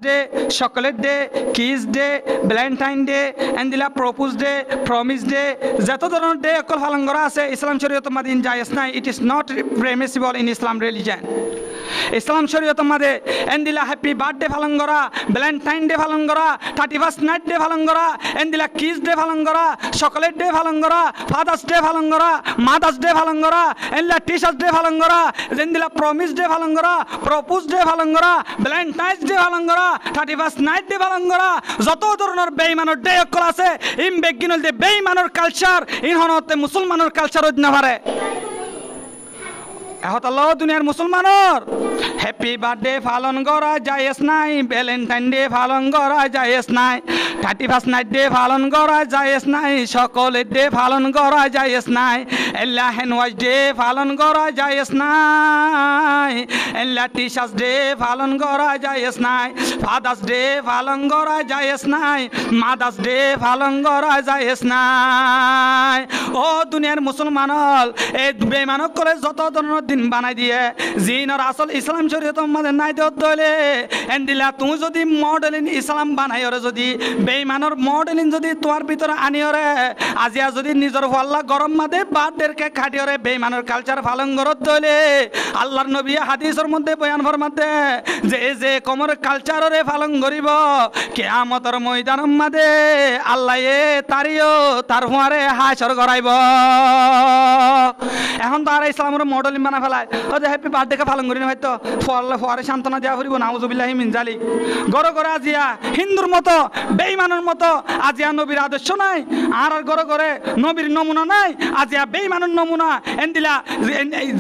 Day, chocolate day, kiss day, valentine day, এন্দিলা propose day, promise day, যত ধরনের day অকল পালন করা আছে ইসলাম শরীয়তের মধ্যে জায়েজ নাই। It is not permissible in Islam religion. ইসলাম শরীয়তের মধ্যে এন্দিলা হ্যাপি বার্থডে পালন করা, ভ্যালেন্টাইন ডে পালন করা, 31st নাইট ডে পালন করা, এন্দিলা কিস ডে পালন করা, চকলেট ডে পালন করা, ফাদার্স ডে পালন করা, মাদার্স ডে পালন করা, এন্দিলা টিচার্স ডে পালন করা, এন্দিলা প্রমিস ডে পালন করা, প্রপোজ ডে পালন করা, ভ্যালেন্টাইন্স ডে পালন করা, 31st নাইট ডে পালন করা, যত ধরনের বেঈমানের ডে অকল আছে ইম বেগিনল যে বেঈমানের কালচার ইনহনতে মুসলমানের কালচার হইতে না পারে। এহতাল্লাহ দুনিয়ার মুসলমানের হ্যাপি বার্থডে পালন করা জায়েজ নাই, ভ্যালেন্টাইন ডে পালন করা জায়েজ নাই, 31st নাইট ডে পালন করা জায়েজ নাই, চকলেট ডে পালন করা জায়েজ নাই, এল্লা হ্যান্ডওয়াশ ডে পালন করা জায়েজ নাই, এল্লা টিচার্স ডে পালন করা জায়েজ নাই, ফাদার্স ডে পালন করা জায়েজ নাই, মাদার্স ডে পালন করা জায়েজ নাই। ও দুনিয়ার মুসলমান এই বেঈমানক করে যত ধরনের দিন বানাই দিয়ে জিনর আসল ইসলাম শরীয়তের মধ্যে নাই দলে এন্দিলা তুমি যদি মডেলিং ইসলাম বানাই ওরে যদি বেঈমানের মডেলিং যদি তোমার ভিতরে আনি ওরে আজিয়া যদি নিজের হল্লা গরম মাদে বাদদেরকে খাটি ওরে বেঈমানের কালচার পালন করত দলে আল্লাহর নবী হাদিসের মধ্যে বয়ান ফরমাতে যে কমর কালচাররে পালন করিব কিয়ামতের ময়দানের মধ্যে আল্লাহ তারিও তার হুয়ারে হাসর করাইব। এখন তো আর ইসলামের মডেলিং বানা ফেলায় হয়তো হ্যাপি বার্থডেকে পালন করি না হয়তো ফোয়ারে সান্ত্বনা দেওয়া ফুরিব নাউজুবিল্লাহি মিন জালিক। গড় গড়ে আজিয়া হিন্দুর মতো বেঈমানের মতো আজিয়া নবীর আদর্শ নাই, আর গড় গড়ে নবীর নমুনা নাই, আজিয়া বেঈমানের নমুনা এন্দিলা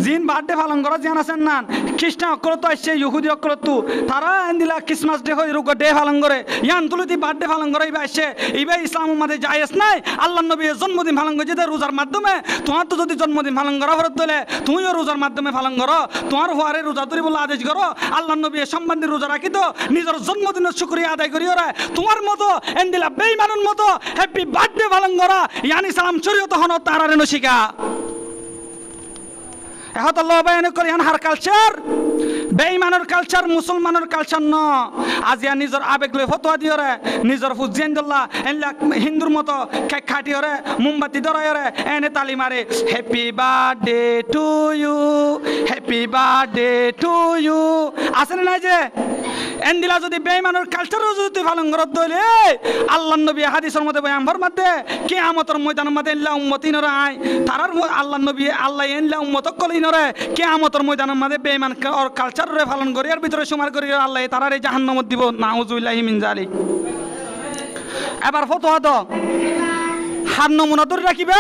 জিন বার্থডে পালন করা জিয়ান আছেন না খ্রিস্টান অক্কলত আসছে ইহুদি অক্কলত তারা এন্দিলা ক্রিসমাস ডে হয়ে রোগ ডে পালন করে ইয়ান তুলতি বার্থডে পালন করে এইবার আসছে এইবার ইসলামের মধ্যে জায়েজ নাই। আল্লাহ নবীর জন্মদিন পালন করে যে রোজার মাধ্যমে তোমার তো যদি জন্মদিন পালন করা ফরত দিলে তুমিও রোজার মাধ্যমে পালন করো, তোমার হওয়ারে রোজা ধরি বলে আদেশ করো, আল্লাহ নবী সম্বন্ধে রোজা রাখি তো নিজের জন্মদিনের শুকরিয়া আদায় করি ওরা তোমার মতো এন্দিলা বেঈমানের মতো হ্যাপি বার্থডে পালন করা ইয়ানি সালাম শরীয়ত হন তারারে নশিকা এখন আল্লাহ বায়ান করি হার কালচার বেঈমানের কালচার মুসলমানের কালচার ন আজিয়া নিজের আবেগ লই ফতোয়া দিও রে নিজের ফুজিয়ান দল্লা এনলা হিন্দুর মতো কেক খাটি রে মোমবাতি ধরায় রে এনে তালি মারে happy birthday to you, happy birthday to you আসেন না যে এন্দিলা যদি বেঈমানের কালচারও যদি পালন করত দইলে আল্লাহর নবী হাদিসের মধ্যে বয়ান ফরমাতে কিয়ামতের ময়দানের মধ্যে এল্লা উম্মতি নরে আয় তারার আল্লাহর নবী আল্লাহ এল্লা উম্মত কলি নরে কিয়ামতের ময়দানের মধ্যে বেঈমান ওর কালচারে পালন করি আর ভিতরে সুমার করি আল্লাহ তারারে জাহান্নামত দিব নাউজুবিল্লাহি মিন জালিক। এবার ফতোয়া তো হার নমুনা ধরে রাখিবা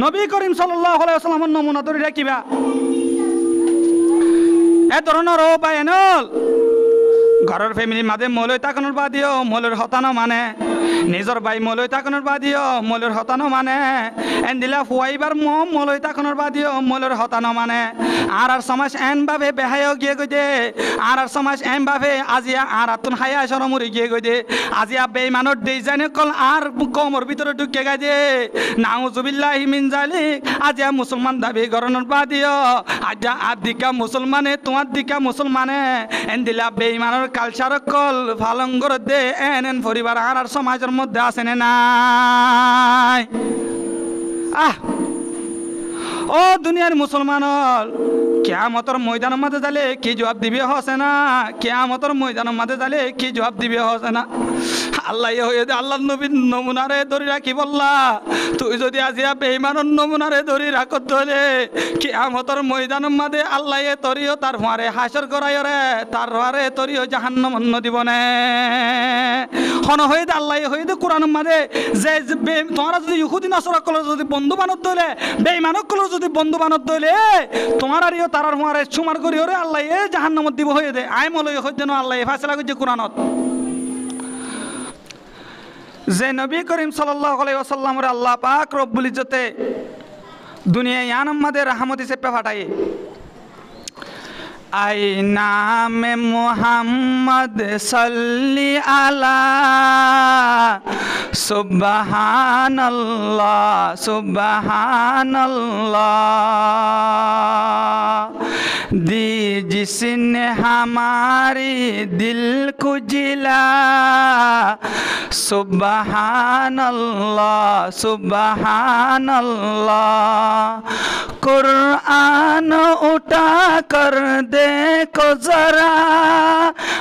নবী করিম সাল্লাল্লাহু আলাইহি ওয়াসাল্লামের নমুনা ধরে রাখিবা এ ধরনের ও বায়ানল ঘরের ফ্যামিলির মাঝে মৌলই তাকানোর বাদিও মৌলের হতানো মানে নিজের ভাই মৌলই তাকানোর বাদিও মৌলের হতানো মানে এন্দিলা ফুয়াইবার মৌলই তাকানোর বাদিও মৌলের হতানো মানে আর সমাজ এন ভাবে বেহায়ও গিয়ে গইতে আর সমাজ এন ভাবে আজিয়া আর আতুন হায়া সরমুরি গিয়ে গইতে আজিয়া বেঈমানের ডিজাইন কল আর কমর ভিতরে ঢুকে গেছে নাউজুবিল্লাহি মিন জালিক। আজিয়া মুসলমান দাবি গরনের বাদিও আজিয়া আদিকা মুসলমানে তোমার দিকা মুসলমানে এন্দিলা বেঈমানের কালচার কল পালন করে দে এন পরিবার আর সমাজের মধ্যে আছে না নাই। ও দুনিয়ার মুসলমান কিয়ামতের ময়দানের মাঝে যালে কি জবাব দিবে হসে না, কিয়ামতের ময়দানের মাঝে যালে কি জবাব দিবে হসে না। আল্লাহ হয়ে আল্লাহ নবীর নমুনারে ধরে রাখি বললা তুই যদি আজিয়া বেঈমানের নমুনারে ধরে রাখত ধরে কিয়ামতের ময়দানের মাঝে আল্লাহ তরিও তার হারে হাসর করাই রে তার হারে তরিও জাহান্নাম অন্য দিবনে হন হয়ে আল্লাহ হয়ে কোরআনের মাঝে যে তোমরা যদি ইহুদি নাসরা কল যদি বন্ধু বানত ধরে বেঈমানক কল যদি বন্ধু বানত ধরে তোমার আরিও তারার হারে সুমার করি রে আল্লাহ জাহান্নামত দিব হয়ে দে আই মলই হয়ে যেন আল্লাহ ফায়সালা করছে কোরআনত যে নবী করিম সাল্লাল্লাহু আলাইহি ওয়াসাল্লামের আল্লাহ পাক রব্বুল ইজ্জতে দুনিয়া ইয়ান আমাদের রহমত হিসেবে পাঠায় আই নামে মুহাম্মদ সাল্লি আলা সুবহানাল্লাহ সুবহানাল্লাহ दी जिसने हमारी दिल को जिला सुबहानल्लाह सुबहानल्लाह कुरान उठा कर देखो जरा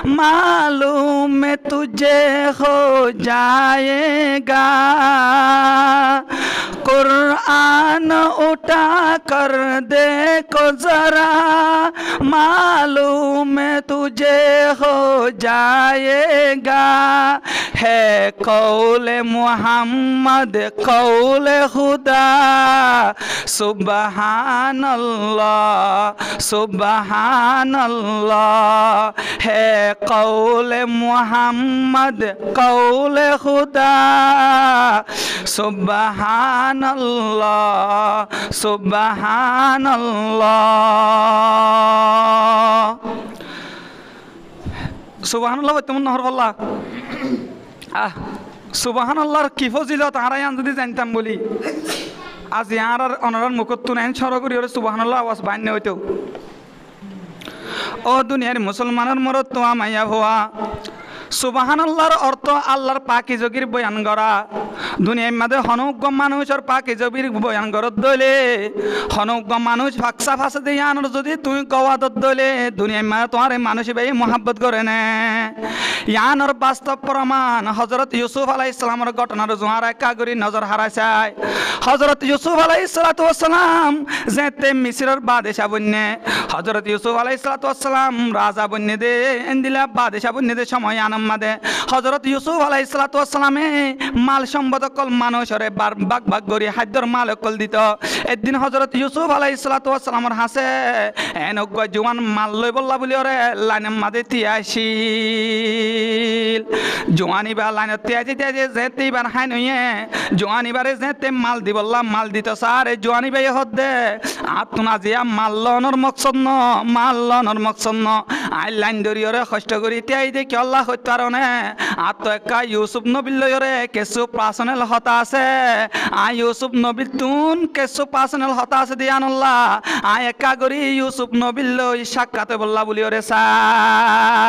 मालूम तुझे हो जाएगा कुरान उठा कर देखो जरा मालूम तुझे हो जाएगा है कौल मोहम्मद कौल खुदा सुबहानल्लाह सुबहानल्लाह है कौल मोहम्मद कौल खुदा सुबहानल्लाह सुबहानल्लाह সুবহানাল্লাহ তেমন নহর বললা সুবহানাল্লাহর কি ফজিলত তারা ইয়ান যদি জানতাম বলি আজ ইয়ার আর অনরার মুখত নেন সর করি ওরে সুবহানাল্লাহ আওয়াজ বান্য হইতো ও দুনিয়ার মুসলমানের মরত তো মাইয়া ভোয়া সুবহানাল্লাহর অর্থ আল্লাহর পাকিজগির বয়ান করা দুনিয়ার মধ্যে হনজ্ঞ মানুষের পাকিজগির বয়ান করত দলে হনজ্ঞ মানুষ ফাকসা ফাঁসে দিয়ে আনার যদি তুই গওয়াদত দলে দুনিয়ার মধ্যে তোমার মানুষ ভাই মোহাব্বত করে নে ইয়ানোর বাস্তব প্রমাণ হজরত ইউসুফ আলাইহিস সালামের ঘটনার জোয়ার একা করি নজর হারাইছাই হজরত ইউসুফ আলাইহিস সালাম যেতে মিসরের বাদশা বন্যে হজরত ইউসুফ আলাইহিস সালাম রাজা বন্যে দে এন্দিলা বাদশা বন্যে দে সময় মাদে হজরত ইউসুফ আলাইহিস সালামে মাল সম্পদ কল মানুষরে বাগ বাগ করি খাদ্যর মাল কল দিত একদিন হজরত ইউসুফ আলাইহিস সালামের হাসে এনজ্ঞ জোয়ান মাল লই বললা বলি ওরে লাইনের মাদে তিয়াইছিল জোয়ানি বা লাইনত তিয়াইছে যেতে এবার হাই নইয়ে জোয়ানি বারে যেতে মাল দি বললা মাল দিত সারে জোয়ানি বাই হদ্দে আতুনা জিয়া মাল লনর মকসদ ন মাল লনর মকসদ ন আই লাইন দরিয়রে কষ্ট করি তিয়াই দে কি আল্লাহ কারণে আতো একা ইউসুফ নবীর লয়রে কিছু পার্সোনাল হতা আছে আই ইউসুফ নবীর তুন কিছু পার্সোনাল হতা আছে দিয়ানুল্লাহ আই একা করি ইউসুফ নবীর লই সাক্ষাতে বললা বলি ওরে স্যার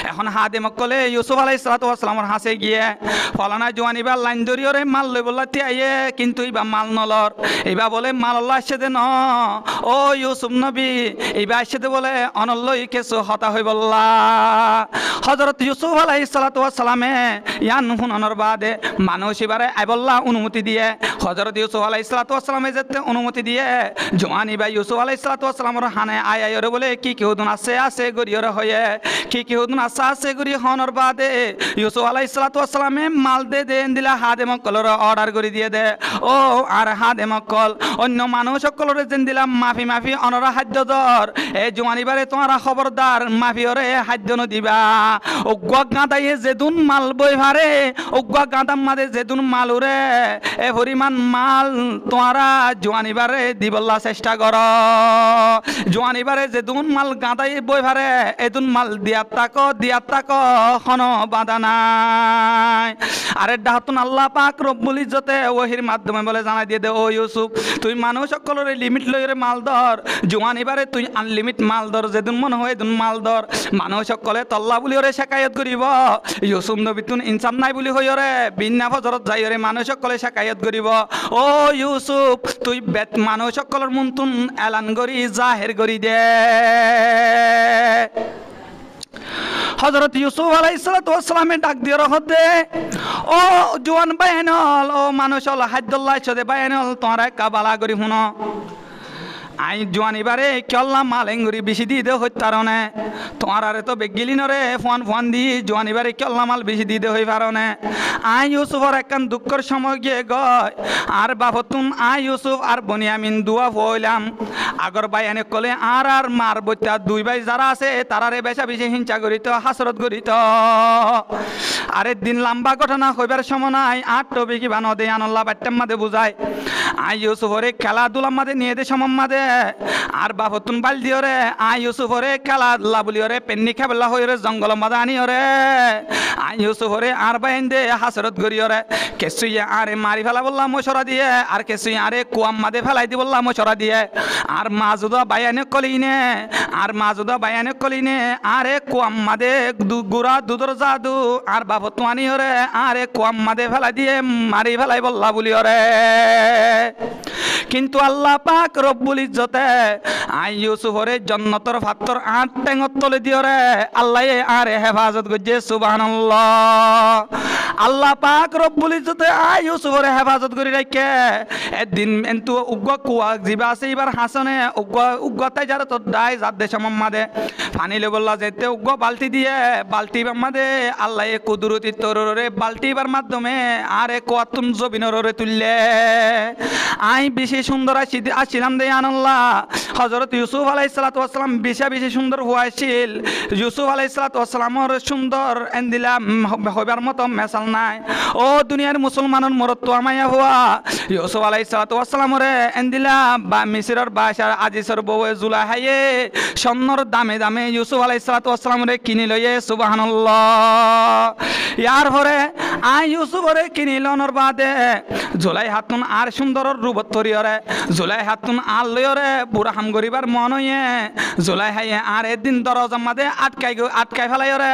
এখন হাদে মক্কলে ইউসুফ আলাইহিস সালামের হাসে গিয়ে ফলানা জোয়ানিবার লাইন ধরিয়রে মাল লই বললা তিয়াইয়ে কিন্তু ইবা মাল নলর ইবা বলে মাল আল্লাহ আসছে ন ও ইউসুফ নবী ইবা আসছে বলে অনল্লই কিছু হতা হই বললা হযরত ইউসুফ আলাইহিস সালামে ইয়ান হুননর বাদে মানুষ এবারে আইবল্লা অনুমতি দিয়ে হযরত ইউসুফ আলাইহিস সালামে যেতে অনুমতি দিয়ে জোয়ানিবা ইউসুফ আলাইহিস সালামের হানে আইরে বলে কি কি হুদুন আছে গরিয়রে হয়ে কি হুদুন আছে গরি হনর বাদে ইউসুফ আলাইহিস সালামে মাল দে দিলা হাদে মক্কলর অর্ডার করে দিয়ে দে ও আর হাদে মক্কল অন্য মানুষ সকলরে যেন দিলাম মাফি অনরা খাদ্য দর এ জোয়ানিবারে তোমারা খবরদার মাফি ওরে খাদ্য ন দিবা অজ্ঞ গাঁদাইয়ে যেদুন মাল বই ভারে অজ্ঞ গাঁদাম মাদে যেদুন মাল উরে এ পরিমাণ মাল তোমারা জোয়ানিবারে দিবল্লা চেষ্টা কর জোয়ানিবারে যেদুন মাল গাঁদাই বই ভারে এদুন মাল দিয়াত তাক খন বাধা নাই আরে ডাহাতুন আল্লাহ পাক রব্বুল ইজ্জতে ওহির মাধ্যমে বলে জানাই দিয়ে দে ও ইউসুফ তুই মানুষ সকলের লিমিট লইরে মাল ধর জোয়ানিবারে তুই আনলিমিট মাল ধর যেদিন মনে হয় এদিন মাল ধর মানুষ সকলে তল্লা বুলি ওরে শেকায়ত করিব ইউসুফ নবী তুন ইনসাম নাই বুলি হই ওরে বিনা ফজরত যাই ওরে মানুষ সকলে শেকায়ত করিব ও ইউসুফ তুই বেত মানুষ সকলের মন তুন এলান করি জাহের করি দে হযরত ইউসুফ আলাইহিস সালামে ডাক দিয়ে রহদে ও জোয়ান বায়ানল ও মানুষ হল হাদ্দুল্লাহ চদে বায়ানল তোরা কাবালা করি হুন আই জোয়ানিবারে কল্লা মালেঙ্গুরি বেশি দিয়ে দে হইতারনে তোমার আরে তো বেগিলি নরে ফোন দি জোয়ানিবারে কল্লা মাল বেশি দিয়ে দে হই পারনে আই ইউসুফর একখান দুঃখের সময় গিয়ে গয় আর বাপতুন আই ইউসুফ আর বনিয়ামিন দুয়া হইলাম আগর বাইয়ানে কলে আর মার বইতা দুই ভাই যারা আছে তারারে বেশা বেশি হিংসা করিত হাসরত করিত আরে দিন লম্বা ঘটনা হইবার সময় নাই আট টবি কি বানো দে আনল্লাহ বাট্টাম মাদে বুঝায় আই ইউসুফরে খেলাধুলা মাদে নিয়ে দে সমম মাদে আর বাপতুন বাল দিওরে আই ইউসুফরে খেলাধুলা বলিওরে পেন্নি খেবলা হইরে জঙ্গল মাদে আনিওরে আই ইউসুফরে আর বাইন দে হাসরত গরিওরে কেসুইয়া আরে মারি ফেলা বললাম মশরা দিয়ে আর কেসুই আরে কুয়াম মাদে ফেলাই দি বললাম মশরা দিয়ে আর মাজুদা বায়ানে কলিনে আর মাজুদা বায়ানে কলিনে আরে কুয়াম মাদে গুড়া দুধর জাদু আর বাপত আনিওরে আরে কুয়াম মাদে ফেলাই দিয়ে মারি ফেলাই বললা বলিওরে কিন্তু আল্লাহ পাক রব্বুল ইজ্জতে আই ইউসুফরে জন্নতর ফাত্তর 8 টেঙত তলে দিওরে আল্লাহ আরে হেফাজত গজে সুবহানাল্লাহ আল্লাহ পাক রব্বুল ইজ্জতে আই ইউসুফরে হেফাজত করি রাখে একদিন এন্তু উগ্গ কুয়া জিবা আছে এবার হাসনে উগ্গতাই যারা তোর দায় যার দেশ মাদে পানি লে বললা যেতে উগ্গ বালতি দিয়ে বালতি মাদে আল্লাহ কুদরতি তররে বালতি বার মাধ্যমে আরে কোয়াতুন জবিনরে তুললে আই বেশি সুন্দর আসছিলাম দে আনাল্লাহ হযরত ইউসুফ আলাইহিস সালাতু ওয়াস সালাম বেশি সুন্দর হওয়াছিল ইউসুফ আলাইহিস সালাতু ওয়াস সালামর সুন্দর এন্দিলা হবার মতো মেসাল নাই ও দুনিয়ার মুসলমানের মরত্ব আমায়া হওয়া ইউসুফ আলাইহিস সালাতু ওয়াস সালামরে এন্দিলা বা মিসরের বাদশার আজিসর বউ জুলাইহায়ে স্বর্ণর দামে দামে ইউসুফ আলাইহিস সালাতু ওয়াস সালামরে কিনি লয়ে সুবহানাল্লাহ ইয়ার পরে আই ইউসুফরে কিনিলনর বাদে জুলাই হাতুন আর সুন্দর রূপত তরিয়রে জুলাই হাতুন আর লয়রে বুড়া হাম গরিবার মন হয়ে জুলাই হাইয়ে আর একদিন দরজা মাদে আটকাই ফেলাইরে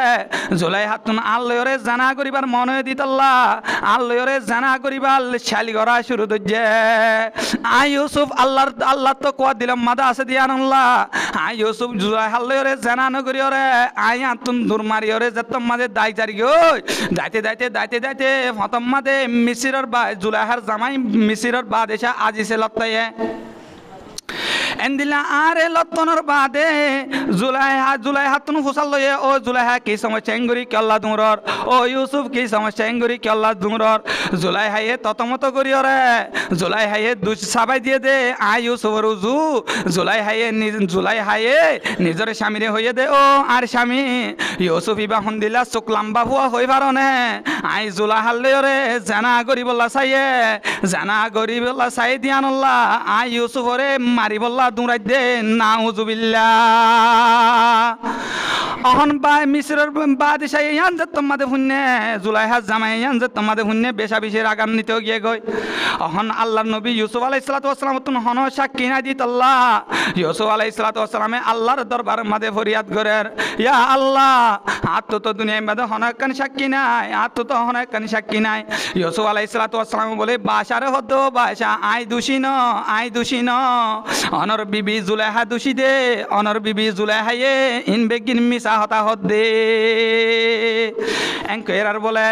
জুলাই হাতুন আর লয়রে জানা করিবার মন হয়ে দিতল্লা আর লয়রে জানা করিবার শালি করা শুরু দজ্জে আই ইউসুফ আল্লাহ তো কোয়া দিলাম মাদা আছে দিয়ানল্লাহ আই ইউসুফ জুলাই হাল লয়রে জানা নগরিয়রে আই হাতুন দূর মারিয়রে যেতম মাদে দাই জারি গই দাইতে ফতম মাদে মিসিরের বা জুলাইহার জামাই মিসিরের বা দেশা আজিসে লত্তাইয়ে এন্দিলা আরে লত্তনর বাদে জুলাইহা তুন ফুসাল লয়ে ও জুলাইহা কি সমস্যা এঙ্গুরি কেল্লা দুমরর ও ইউসুফ কি সমস্যা এঙ্গুরি কেল্লা দুমরর জুলাইহায়ে ততমত করিয়রে জুলাইহায়ে সাবাই দিয়ে দে আই ইউসুফর উজু জুলাইহায়ে নিজরে স্বামীরে হইয়ে দে ও আর স্বামী ইউসুফ ইবা হন্দিলা চোখ লাম্বা হুয়া হই পারনে আই জুলাইহাল লয়রে জানা গরিবল্লা চাই দিয়ানল্লাহ আই ইউসুফরে মারি বল্লা দুরাই দে নাউজুবিল্লাহ অহন বাই মিসরের বাদশাহ ইয়ান যে তোমাদের হুন্নে জুলাইহা জামাই ইয়ান যে তোমাদের হুন্নে বেশি রাগান নিতে গিয়ে গই অহন আল্লাহর নবী ইউসুফ আলাইহিস সালাতু ওয়াস সালাম তুন হন সাক্ষী না দিত আল্লাহ ইউসুফ আলাইহিস সালাতু ওয়াস সালামে আল্লাহর দরবার মাঝে ফরিয়াদ করের ইয়া আল্লাহ আত তো দুনিয়ার মধ্যে হনকান সাক্ষী নাই ইউসুফ আলাইহিস সালাতু ওয়াস সালাম বলে বাশারে হদ বাশা আই দোষী ন অনর বিবি জুলাইহা দোষী দে অনর বিবি জুলাইহায়ে ইন বেগিন মিসা হতা হদে এনকোয়ার বলে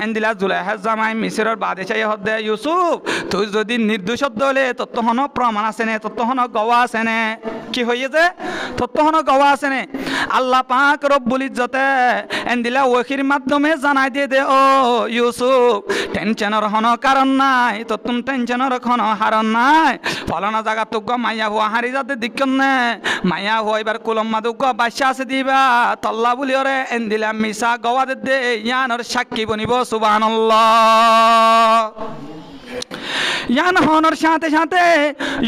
এন্দিলা জুলাইহা জামাই মিসরের বাদশাহ হদে ইউসুফ তুই যদি নির্দোষ হলে ততহন প্রমাণ আছে নে ততহন গওয়া আছে নে কি হইছে ততহন গওয়া আছে নে আল্লাহ পাক রব্বুল ইজ্জতে এন্দিলা ওয়াকির মাধ্যমে জানাই দিয়ে দে ও ইউসুফ টেনশনের হন কারণ নাই ততুন টেনশনের হন হারণ নাই ফলানা জায়গা তো মাইয়া হওয়া হারি যাতে দিক্কন নে মাইয়া হওয়া এবার কুলম মাদুক বাদশা আছে দিবা তল্লা বলি ওরে এন্দিলা মিসা গওয়া দে ইয়ানোর সাক্ষী বনিব সুবহানাল্লাহ ইয়ান হনর সাথে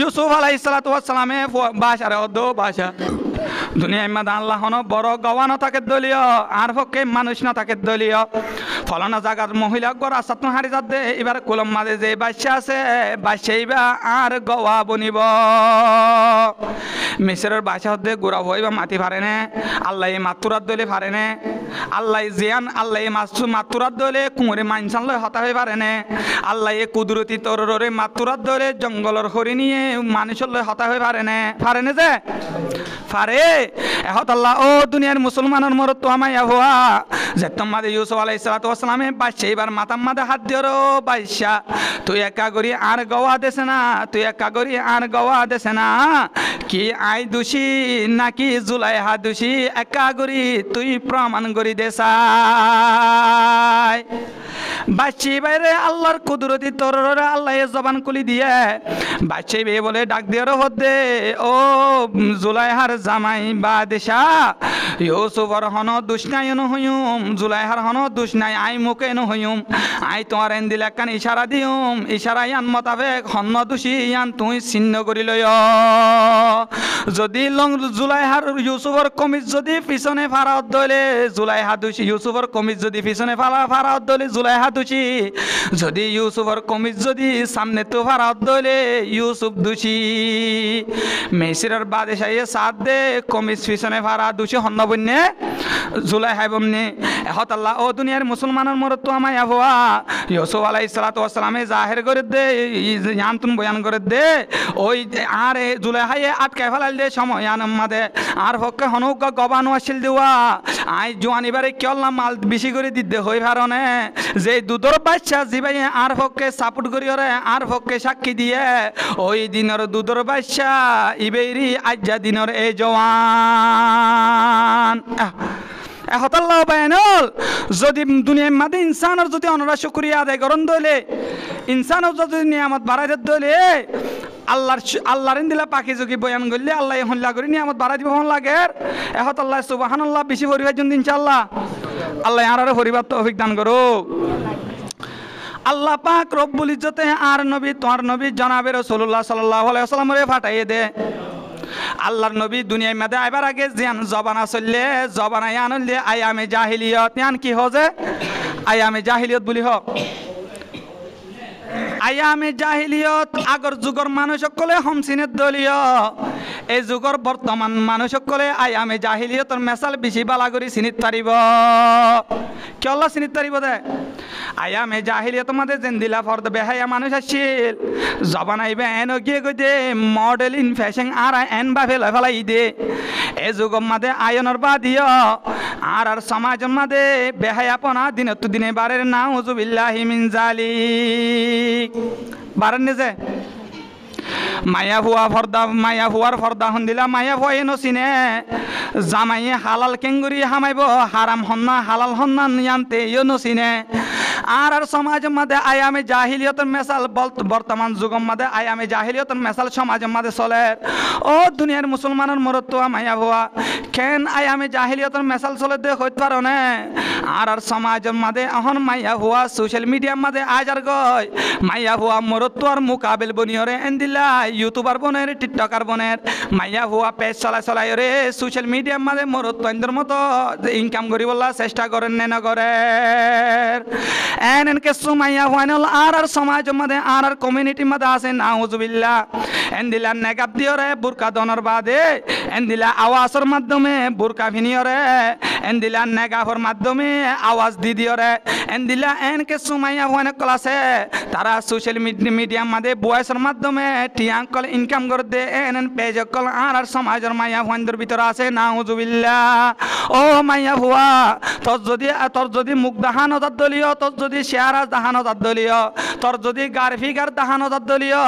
ইউসুফ আলাইহিস সালাতু ওয়াস সালামে বাশারে অদ্দ বাশা দুনিয়ায় মাদা আল্লাহ হন বড় গওয়া না থাকে দলীয় আর পক্ষে মানুষ না থাকে দলীয় ফলানা জায়গার মহিলা গড় আসাত হারি যাত দে এবার কুলম মাঝে যে বাদশা আছে বাদশা ইবা আর গওয়া বনিব মিসরের বাদশা হতে গোড়া হইবা মাটি পারে না আল্লাহ মাতুরাত দলে পারে না আল্লাহ জিয়ান আল্লাহ মাতুরাত দলে কুঁড়ে মাইনসান লয় হতা হয়ে পারে না আল্লাহ কুদরতি তররে মাতুরাত দলে জঙ্গলের হরি নিয়ে মানুষের লয় হতা হয়ে পারে না যে পারে এহত আল্লাহ ও দুনিয়ার মুসলমানের মরত তো আমায় হওয়া যে তোমাদের ইউসুফ আলাইহিস সালাতু ওয়াস সালামে বাদশা এবার মাথার মাঝে হাত দিও রো বাদশা তুই একা করি আর গওয়া দেছে না কি আই দোষী নাকি জুলাইহা দোষী একা করি তুই প্রমাণ করি দেসাই বাচ্চি বাইরে আল্লাহর কুদরতি তররে আল্লাহ জবান খুলি দিয়ে বাচ্চি বে বলে ডাক দিয়ে হদে ও জুলাইহার জামাই বাদশা ইউসুফর হন দুষ্ণাই হইম জুলাইহার হন দুষ্ণাই আই মুখে হইম আই তোমার এন দিলে কান ইশারা দিম ইশারা ইয়ান মোতাবেক হন্ন দোষী ইয়ান তুই ছিন্ন করি লয় যদি জুলাইহার ইউসুফর কমিজ যদি পিছনে ফারাত দলে জুলাইহা দোষী ইউসুফর কমিজ যদি পিছনে ফারাত দলে জুলাইহা দোষী যদি ইউসুফর কমিজ যদি সামনে তো ফারাত দলে ইউসুফ দোষী মেসিরার বাদশাহ সাথ দে কমিজ পিছনে ফারা দোষী হন্ন বন্যে জুলাইহা বন্যে এহত আল্লাহ ও দুনিয়ার মুসলমানের মরত তো আমায় হওয়া ইউসুফ আলাইহিস সালাতু ওয়াস সালামে জাহির করে দে ইয়ান্তন বয়ান করে দে ওই আর জুলাইহায়ে আটকায় ফেলাল দে সময় আনমাদে আর পক্ষে হনুক গবানো আসিল দেওয়া আই জোয়ান এবারে কেলা মাল বেশি করে দিতে হই ভারনে যে দুধর বাচ্চা জিবাই আর পক্ষে সাপোর্ট করি ওরে আর পক্ষে সাক্ষী দিয়ে ওই দিনের দুধর বাচ্চা ইবেরি আজ্জা দিনের এই জওয়ান এহতাল্লাহ বায়ানুল যদি দুনিয়ার মাঝে ইনসানের যদি অনরা শুকরিয়া আদায় করন দলে ইনসানের যদি নিয়ামত বাড়াই দলে আল্লাহর দিলা পাখি যোগী বয়ান করলে আল্লাহ হল্লা করে নিয়ামত বাড়াই দিব লাগে এহতাল্লাহ সুবহানাল্লাহ বেশি পরিবার জন্য ইনশাআল্লাহ আল্লাহ আর পরিবার তো অভিজ্ঞান করো আল্লাহ পাক রব্বুল ইজ্জতে আর নবী তোমার নবী জনাবে রাসূলুল্লাহ সাল্লাল্লাহু আলাইহি ওয়াসাল্লামরে ফাটাইয়ে দে আল্লাহর নবী দুনিয়ার মধ্যে আইবার আগে জিয়ান জবানা চললে জবানায় আনলে আয়ামে জাহিলিয়ত ইয়ান কি হজে আয়ামে জাহিলিয়ত বলি হোক আয়ামে জাহিলিয়ত আগর যুগর মানুষ সকলে হমসিনের দলীয় এই যুগর বর্তমান মানুষ সকলে আয়ামে জাহিলিয়তর মেসাল বেশি বালা করে চিনিত পারিব কি আল্লাহ চিনিত পারিব দে আয়ামে জাহিলিয়ত মাঝে জেন্দিলা ফর্দ বেহায়া মানুষ আসছিল জবান আইবে এন গিয়ে গই দে মডেল ইন ফ্যাশন আর এন বা ফেলাই দে এ যুগর মাঝে আয়নের বা দিও আর সমাজের মাঝে বেহায়াপনা দিনত দিনে বারের নাউজুবিল্লাহি মিন জালিক বারের নিজে মায়া হুয়ার ফর্দা হন্দিলা মায়া হুয়া এনো চিনে জামাইয়ে হালাল কেঙ্গুরি হামাইব হারাম হন্না হালাল হন্না নিয়ান্তে ইয়নো চিনে আর সমাজের মধ্যে আয়ামে জাহিলিয়তের মেসাল বর্তমান যুগের মধ্যে আয়ামে জাহিলিয়তের মেসাল সমাজের মধ্যে চলে ও দুনিয়ার মুসলমানের মরত মায়া হুয়া কেন আয়ামে জাহিলিয়তের মেসাল চলে দে হইতে পারো না আর সমাজের মধ্যে এখন মায়া হুয়া সোশ্যাল মিডিয়ার মধ্যে আজার গয় মায়া হুয়া মরত আর মুকাবিল বনিয়রে এন্দিলা ইউটিউবার বনের টিকটকার বনের মায়া হুয়া পেজ চলাই রে সোশ্যাল মিডিয়ার মধ্যে মরত তোদের মতো ইনকাম করি বললা চেষ্টা করেন না করে এনকে সুমাইয়া হুয়ানল আর সমাজের মধ্যে আর কমিউনিটির মধ্যে আছে নাউজুবিল্লাহ এন্দিলা নেকাব দিয়রে বুরকা দনর বাদে এন্দিলা আওয়াজের মাধ্যমে বুরকা ভিনিয়রে এন্দিলা নেকাফর মাধ্যমে আওয়াজ দি দিয়রে এন্দিলা এনকে সুমাইয়া হুয়ান ক্লাসে তারা সোশ্যাল মিডিয়ার মধ্যে বয়সের মাধ্যমে টিয়াং কল ইনকাম করে দে এন পেজ কল আর সমাজের মাইয়া হুয়ানদের ভিতরে আছে নাউজুবিল্লাহ ও মাইয়া হুয়া তোর যদি মুখ দাহানো তার দলীয় তোর যদি শেয়ারা দাহানো তার দলীয় তোর যদি গার ফিগার দাহানো তার দলীয়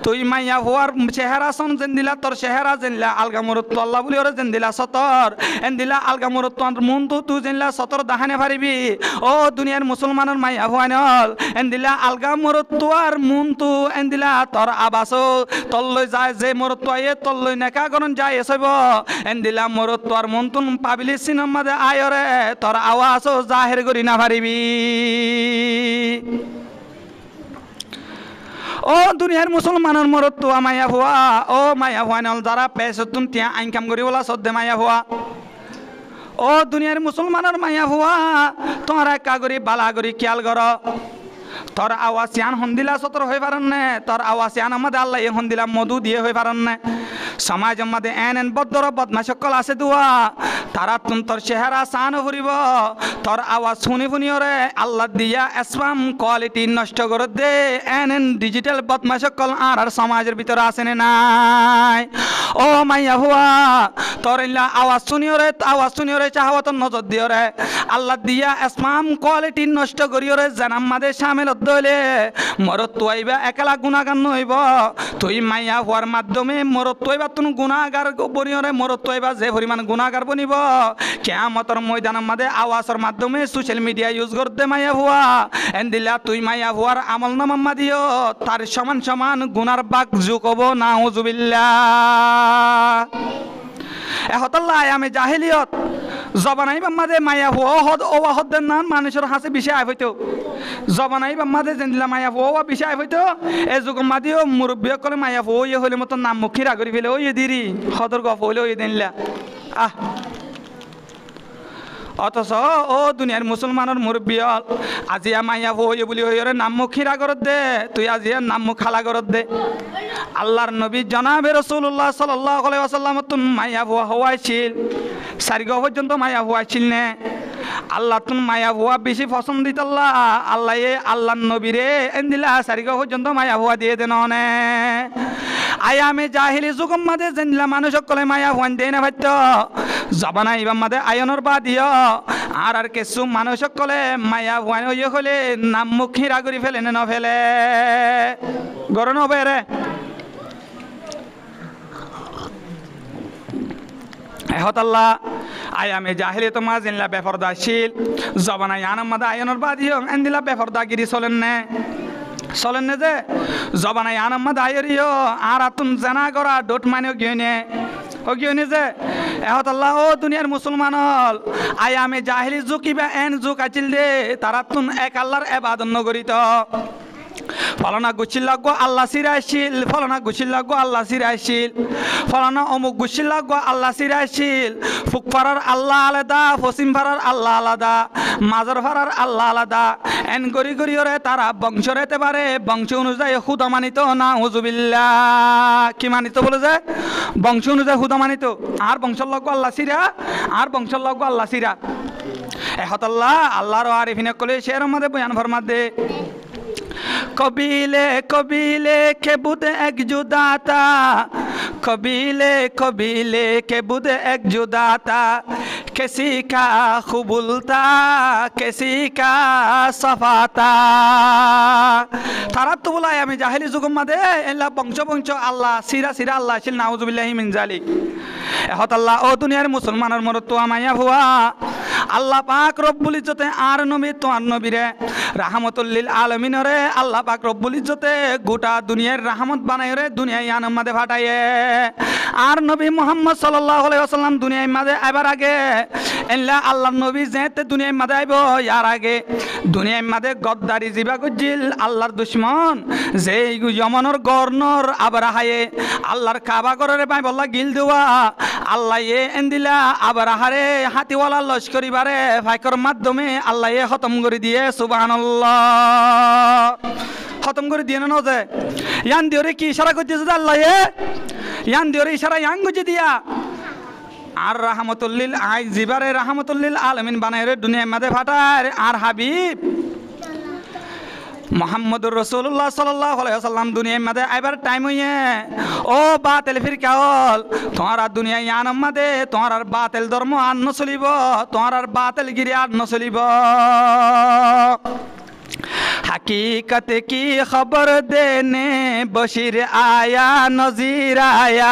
তুই মাইয়া হুয়ার চেহারা সন যেন দিলা তোর চেহারা জেনলা আলগা মরত আল্লাহ বলি ওরে যেন দিলা সতর এন দিলা আলগা মরত তোর মন তো তুই জেনলা সতর দাহানে পারিবি ও দুনিয়ার মুসলমানের মাইয়া হুয়ানল এন দিলা আলগা মরত তোর মন তো এন দিলা তোর আবাসও তল্লই যায় যে মরত আয়ে তল্লই নেকা করন যায় এসব এন দিলা মরত তোর মন তুন পাবিলি সিনেমার মাঝে আয়রে তোর আওয়াজও জাহের করি না পারিবি ও দুনিয়ার মুসলমানের মরত তো মায়া হুয়া ও মায়া হুয়া নল যারা পেছতুন তিয়া ইনকাম করি বলা সদ্যে মায়া হুয়া ও দুনিয়ার মুসলমানের মায়া হুয়া তোরা কাগরি বালাগরি খেয়াল কর তোর আওয়াসিয়ান হন্দিলা সতর হয়ে পারেন না তোর আওয়াসিয়ান আমাদের আল্লাহ হন্দিলা মধু দিয়ে হয়ে পারেন না সমাজের মধ্যে এন বদ্দর বদমা সকল আছে দুয়া তারা তুম তোর চেহারা সান ফুরিব তোর আওয়াজ শুনি ওরে আল্লাহ দিয়া এসপাম কোয়ালিটি নষ্ট করে দে এন ডিজিটাল বদমা সকল আর সমাজের ভিতরে আছে নাই ও মাইয়া হুয়া তোর আওয়াজ শুনি ওরে চাহাওয়াত নজর দিও রে আল্লাহ দিয়া এসপাম কোয়ালিটি নষ্ট করি ওরে জানাম মাদে শামিল দলে মরত তোইবা একলা গুণাগার নইব তুই মাইয়া হওয়ার মাধ্যমে মরত তোইবা তুমি গুণাগার বনিয়রে মরত তোইবা যে পরিমাণ গুণাগার বনিব কিয়ামতের ময়দানের মধ্যে আওয়াজের মাধ্যমে সোশ্যাল মিডিয়া ইউজ করতে মায়া হুয়া এন্দিলা তুই মায়া হুয়ার আমল নামা দিও তার সমান সমান গুনার বাক যোগ হব নাউজুবিল্লাহ এহতাল্লাহ আমি জাহিলিয়ত জবানাই বাম্মাদে মায়া হুয়া হদ ও হদ্দের নাম মানুষের হাসে বিষয় আয় হইতো জবানাই বাম্মাদে যেদিলা মায়া হুয়া বিষয় আয় হইতো এ যুগ মাদিও মুরব্বী করে মায়া হুয়া ইয়ে হলে মতো নাম মুখী রাগরি ফেলে ওই দিরি হদর গপ হইলে ওই দিনলা আহ অথচ ও দুনিয়ার মুসলমানের মুরব্বী আজিয়া মাইয়া হই বলি ওরে নাম মুখীরা করত দে তুই আজিয়া নাম মুখ খালা করত দে আল্লাহর নবী জনাবে রাসূলুল্লাহ সাল্লাল্লাহু আলাইহি ওয়াসাল্লাম তুন মাইয়া হওয়াইছিল সারিগ পর্যন্ত মাইয়া হওয়াইছিল না আল্লাহ তুন মাইয়া হওয়া বেশি পছন্দ দিত আল্লাহ আল্লাহর নবীরে এন্দিলা সারিগ পর্যন্ত মাইয়া হওয়া দিয়ে দেন নে আয়ামে জাহিলি যুগম মাদে যেনলা মানুষ সকলে মায়া হওয়ান দেয় না ভাইত জবানা ইবাম মাদে আয়নের বা দিও আর কিছু মানুষ সকলে মায়া হওয়ান ইয়ে হলে নাম মুখ হিরা করি ফেলে না ফেলে গরম হবে রে এহতাল্লাহ আয়ামে জাহিলি তোমার যেনলা বেফরদাশীল জবানা ইয়ানাম মাদে আয়নের বা দিও এন্দিলা বেফরদাগিরি চলেন না চলেন না যে জবানাই আনাম্মদ আয়রিও আর আতুন জানা করা ডোট মানে গিয়ে ও গিয়ে যে এহতাল্লাহ ও দুনিয়ার মুসলমান হল আয়ামে জাহিলি যুগ কিবা এন যুগ আছিল দে তারা তুন এক আল্লাহর এবাদত নগরিত ফলনা গুছিল লাগবো আল্লাহ সিরাইছিল ফলনা গুছিল লাগবো আল্লাহ সিরাইছিল ফলনা অমুক গুছিল লাগবো আল্লাহ সিরাইছিল ফুকফারার আল্লাহ আলাদা পশ্চিম ফারার আল্লাহ আলাদা মাজার ফারার আল্লাহ আলাদা এন গরি গরিয়রে তারা বংশ রেতে পারে বংশ অনুযায়ী হুদা মানিত না হুজুবিল্লাহ কি মানিত বলে যে বংশ অনুযায়ী হুদা মানিত আর বংশর লাগবো আল্লাহ সিরা আর বংশর লাগবো আল্লাহ সিরা এহতাল্লাহ আল্লাহর আরিফিনে কলে শের মধ্যে বয়ান ফরমাত দে कबीले कबीले के बुध एक जुदा था कबीले कबीले के बुध एक जुदा था किसी का कबूल था किसी का सफा था তারা তো বলে আমি জাহিলি যুগম মাদে এলা বংশ বংশ আল্লাহ সিরা সিরা আল্লাহ ছিল নাউজুবিল্লাহি মিন জালিক এহতাল্লাহ ও দুনিয়ার মুসলমানের মরত আমায়া হুয়া আল্লাহ পাক রব্বুল ইজ্জতে আর নবী তো আর নবীরে রাহমাতুল লিল আলামিনরে আল্লাহ পাক রব্বুল ইজ্জতে গোটা দুনিয়ার রাহমত বানায় রে দুনিয়ায় আনম মাদে ফাটায়ে আর নবী মুহাম্মদ সাল্লাল্লাহু আলাইহি ওয়াসাল্লাম দুনিয়ায় মাদে আইবার আগে এলা আল্লাহর নবী যেতে দুনিয়ায় মাদে আইব ইয়ার আগে দুনিয়ায় মাদে গদ্দারি জিবা গজিল আল্লাহর দুশমন যে যমনের গর্নর আবার হায়ে আল্লাহর কাবা করে পাই বল্লা গিল দেওয়া আল্লাহ এ এন্দিলা আবার হারে হাতিওয়ালা লস্করি বারে ফাইকর মাধ্যমে আল্লাহ এ খতম করে দিয়ে সুবহানাল্লাহ খতম করে দিয়ে না যে ইয়ান দিওরে কি ইশারা করতেছে আল্লাহ এ ইয়ান দিওরে ইশারা ইয়াং গুজি দিয়া আর রাহমাতুল্লিল আই জিবারে রাহমাতুল্লিল আলামিন বানায় রে দুনিয়ার মধ্যে ফাটার আর হাবিব মোহাম্মদুর রাসূলুল্লাহ সাল্লাল্লাহু আলাইহি ওয়াসাল্লাম দুনিয়ার মধ্যে আইবার টাইম হইয়ে ও বাতিল ফিরকা হল তোমার দুনিয়া ইয়ানাম মধ্যে তোমার আর বাতিল ধর্ম আর ন চলিব তোমার আর বাতিল গিরি আর ন চলিব हकीकत की खबर देने बशीर आया नज़ीर आया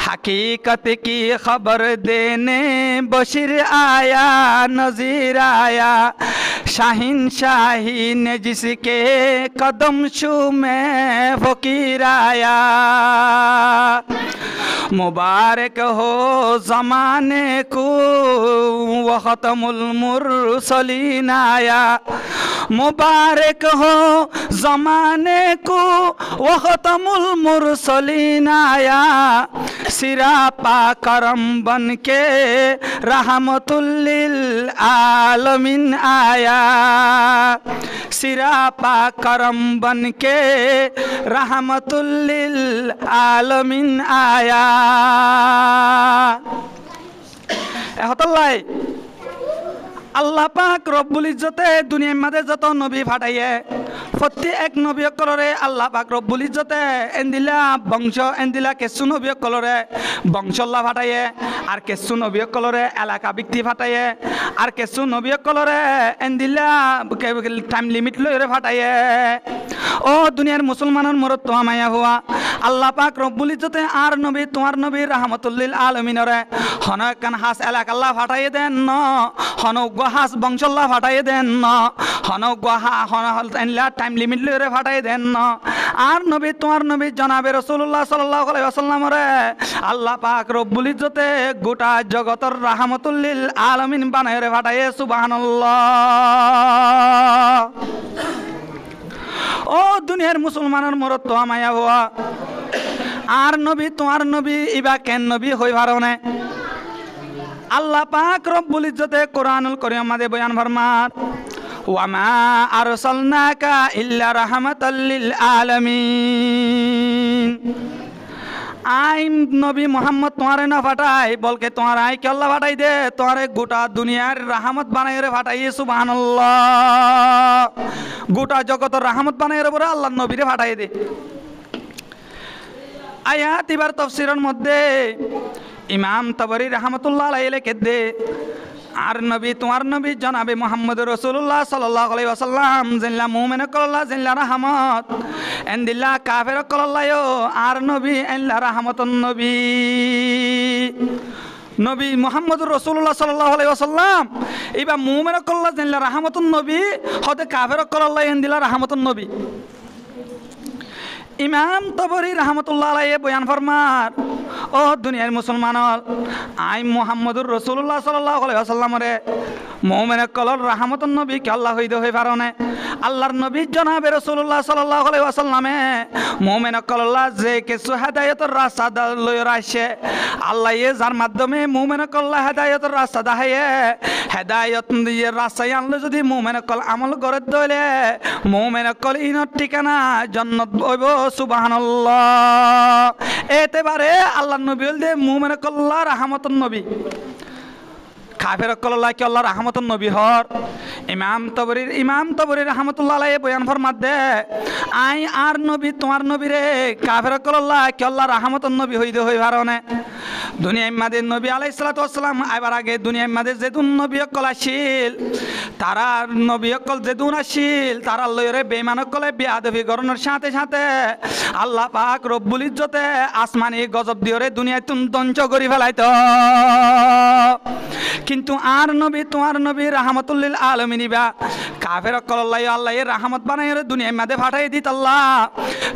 हकीकत की खबर देने बशीर आया नज़ीर आया शाहीन शाही ने जिसके कदम छू में फकीर आया मुबारक हो ज़माने को व ख़त्मुल मुरसलीन आया मुबारक हो ज़माने को व ख़त्मुल मुरसलीन आया सिरा पा करम बन के रहमतुल लिल आलमीन आया सिरा पा करम बन के रहमतुल लिल आलमीन आया এহতাল্লাহ আল্লাহ পাক রব্বুল ইজ্জতে দুনিয়ার মাঝে যত নবী ফাটাইয়ে প্রত্যেক নবী কলরে আল্লাহ পাক রব্বুল ইজ্জতে এন্দিলা বংশ এন্দিলা কেসু নবী কলরে বংশল্লা ফাটাইয়ে আর কেসু নবী কলরে এলাকা ব্যক্তি ফাটাইয়ে আর কেসু নবী কলরে এন্দিলা টাইম লিমিট লইরে ফাটাইয়ে ও দুনিয়ার মুসলমানের মরত তো আমায়া হুয়া আল্লাহ পাক রব্বুল ইজ্জতে আর নবী তোমার নবী রাহমাতুল আলামিনরে হন একখান হাস এলাকা আল্লাহ ফাটাইয়ে দেন ন হনজ্ঞ হাস বংশাল্লাহ ফাটাইয়ে দেন ন হনজ্ঞ হনলা টাইম লিমিট লইরে ফাটাইয়ে দেন ন আর নবী তোমার নবী জনাবে রাসূলুল্লাহ সাল্লাল্লাহু আলাইহি ওয়াসাল্লামরে আল্লাহ পাক রব্বুল ইজ্জতে গোটা জগতের রাহমাতুল লিল আলামিন বানাইরে ফাটাইয়ে সুবহানাল্লাহ। ও দুনিয়ার মুসলমানের মরত তো আমায়া হওয়া আর নবী তোমার নবী ইবা কেন নবী হই পারনে আল্লাহ পাক রব্বুল ইজ্জতে কোরআনুল কারীম মাঝে বয়ান ফরমার ওয়ামা আরসালনাকা ইল্লা রাহমাতাল লিল আলামিন। আই নবী মোহাম্মদ তোমারে না ফাটাই বলকে তোমার আই কে আল্লাহ ফাটাই দে তোমারে গোটা দুনিয়ার রাহমত বানাই রে ফাটাই সুবহানাল্লাহ। গোটা জগতের রাহমত বানাই রে বলে আল্লাহ নবীরে ফাটাই দে। আয়াত এবার তাফসীরের মধ্যে ইমাম তাবরী রাহমাতুল্লাহ আলাইহি লিখে দে আর নবী তোমার নবী জনাবে মুহাম্মদ রাসূলুল্লাহ সাল্লাল্লাহু আলাইহি ওয়াসাল্লাম জিল্লা মুমিন কল্লাহ জিল্লা রাহমত এন্দিল্লা কাফের কল্লাহ আর নবী এল্লা রাহমাতুন নবী। নবী মুহাম্মদ রাসূলুল্লাহ সাল্লাল্লাহু আলাইহি ওয়াসাল্লাম ইবা মুমিন কল্লাহ জিল্লা রাহমাতুন নবী হতে কাফের কল্লাহ এন্দিল্লা রাহমাতুন নবী। ইমাম তাবরী রাহমাতুল্লাহ আলাইহি বয়ান ফরমার ও দুনিয়ার মুসলমান আই মুহাম্মদুর রাসূলুল্লাহ সাল্লাল্লাহু আলাইহি ওয়াসাল্লামরে মুমিন কলর রাহমাতুন নবী কে আল্লাহ হইতে হই পারনে আল্লাহর নবী জনাবে রাসূলুল্লাহ সাল্লাল্লাহু আলাইহি ওয়াসাল্লামে মুমিন কল্লাহ যে কিছু হেদায়েতের রাস্তা লই রাখছে আল্লাহ এ যার মাধ্যমে মুমিন কল্লাহ হেদায়েতের রাস্তা দেখায় হেদায়েত দিয়ে রাস্তায় আনলে যদি মুমিন কল আমল করে দইলে মুমিন কল ইনর ঠিকানা জান্নাত হইব সুবহানাল্লাহ। এতেবারে আল্লাহ নবী বলতে মুমিন কল্লাহ রাহমাতুন নবী কাফের কল্লাহ কি আল্লাহ রাহমাতুন নবী হর। ইমাম তাবরী রাহমাতুল্লাহ আলাইহি বয়ান ফরমাত দে আই আর নবী তোমার নবী রে কাফের কল্লাহ কি আল্লাহ রাহমাতুন নবী হইতে হই পারনে দুনিয়ার মাঝে নবী আলাইহিস সালাতু ওয়াস সালাম আইবার আগে দুনিয়ার মাঝে যেদুন নবী কল আসিল তারা নবী কল যেদুন আসিল তারা লইরে বেঈমান কলে বেয়াদবি করানোর সাথে সাথে আল্লাহ পাক রব্বুল ইজ্জতে আসমানি গজব দিওরে দুনিয়ায় ধ্বংস করি ফেলাইতো। কিন্তু আর নবী তোমার নবী রাহমাতুল লিল আলামিন বা কাফের কল্লাহ আল্লাহ এর রাহমত বানাইরে দুনিয়ার মাঝে ফাটাই দিত আল্লাহ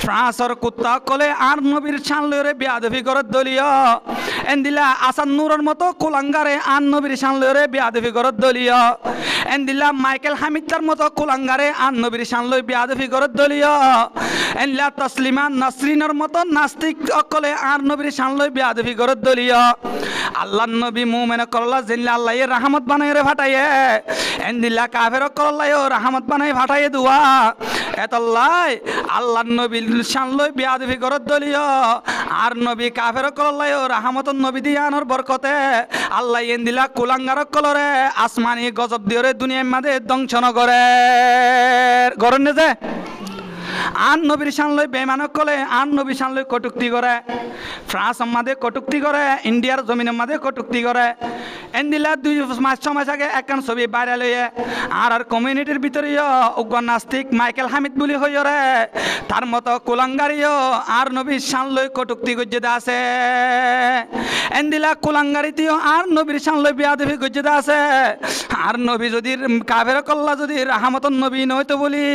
ফ্রান্সর কুত্তা কলে আর নবীর শান লইরে বেয়াদবি করে দলীয় এন্দিলা আসান নূরের মতো কুলাঙ্গারে আর নবীর শান লইরে বেয়াদবি করে দলীয় এন্দিলা মাইকেল হামিদার মতো কুলাঙ্গারে আর নবীর শান লই বেয়াদবি করে দলীয় এন্দিলা তসলিমা নাসরিনের মতো নাস্তিক অকলে আর নবীর শান লই বেয়াদবি করে দলীয় আল্লাহ নবী মুমিন কল্লাহ জিল্লা আল্লাহ এর রাহমত বানাইরে ফাটাইয়ে এন্দিলা কাফের কল্লাহ রাহমত বানাই ফাটাইয়ে দুয়া এতল্লাই আল্লাহ নবীর শান লই বেয়াদবি করে দলীয় আর নবী কাফের কল্লাহ রাহমতুন নবী দিয়ানোর বরকতে আল্লাহ এন্দিলা কুলাঙ্গার কলরে আসমানি গজব দিওরে দুনিয়ার মাঝে ধ্বংস নগরে গরন নে যে আন নবীর শান লই বেঈমান কলে আন নবীর শান লই কটুক্তি করে ফ্রান্স মাঝে কটুক্তি করে ইন্ডিয়ার জমিনের মাঝে কটুক্তি করে এন্দিলা 2 মাস 6 মাস আগে একখান ছবি ভাইরাল হয়ে আর কমিউনিটির ভিতরে উগ্র নাস্তিক মাইকেল হামিদ বলি হইরে তার মতো কুলাঙ্গারিও আর নবীর শান লই কটুক্তি গজ্জেদা আছে এন্দিলা কুলাঙ্গারিতেও আর নবীর শান লই বেয়াদবি গজ্জেদা আছে আর নবী যদি কাফের কল্লা যদি রাহমাতুন নবী নয়তো বলি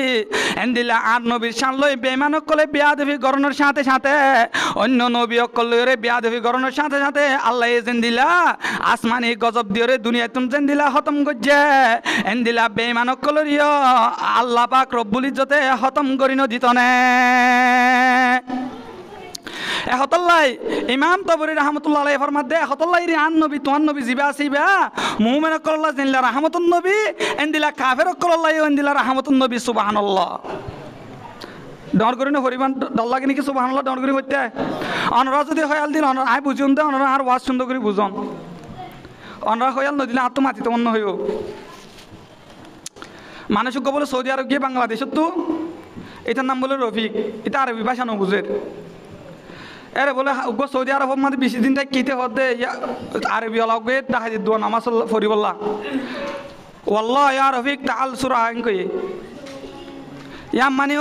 এন্দিলা আর নবীর শান লই বেঈমান কলে বেয়াদবি গরনের সাথে সাথে অন্য নবী কলরে বেয়াদবি গরনের সাথে সাথে আল্লাহ এজেন্দিলা আসমানি গজব দিওরে দুনিয়া তুম জেন্দিলা খতম গজ্জে এন্দিলা বেঈমান কলরিও আল্লাহ পাক রব্বুল ইজ্জতে খতম করিন দিতনে এহতল্লাই ইমাম তাবরী রাহমাতুল্লাহ আলাইহি ফরমাত দে এহতল্লাই রে আন নবী তোয়ান নবী জিবা আসিবা মুমিন কল্লাহ জিল্লা রাহমাতুন নবী এন্দিলা কাফের কল্লাহ এন্দিলা রাহমাতুন নবী সুবহানাল্লাহ। ডর করি না হরিবান ডর লাগে নাকি সুবহানাল্লাহ ডর করি হইতে অনরা যদি হয়াল দিন অনরা আই বুঝুন দে অনরা আর ওয়াজ সুন্দর করে বুঝন অনরা হয়াল নদিলে আর তো মাতিতে অন্য হইও মানুষ বলে সৌদি আরব গিয়ে বাংলাদেশের তো এটার নাম বলে রফিক এটা আরবি ভাষা ন বুঝের এরে বলে সৌদি আরব মাঝে 20 দিন তাই কিতে হতে আরবি অলগে দেখা দি দোয়া নামাজ ফরিবল্লাহ ওয়াল্লাহ ইয়া রফিক তাআল সূরা আন কই ইয়াম মানে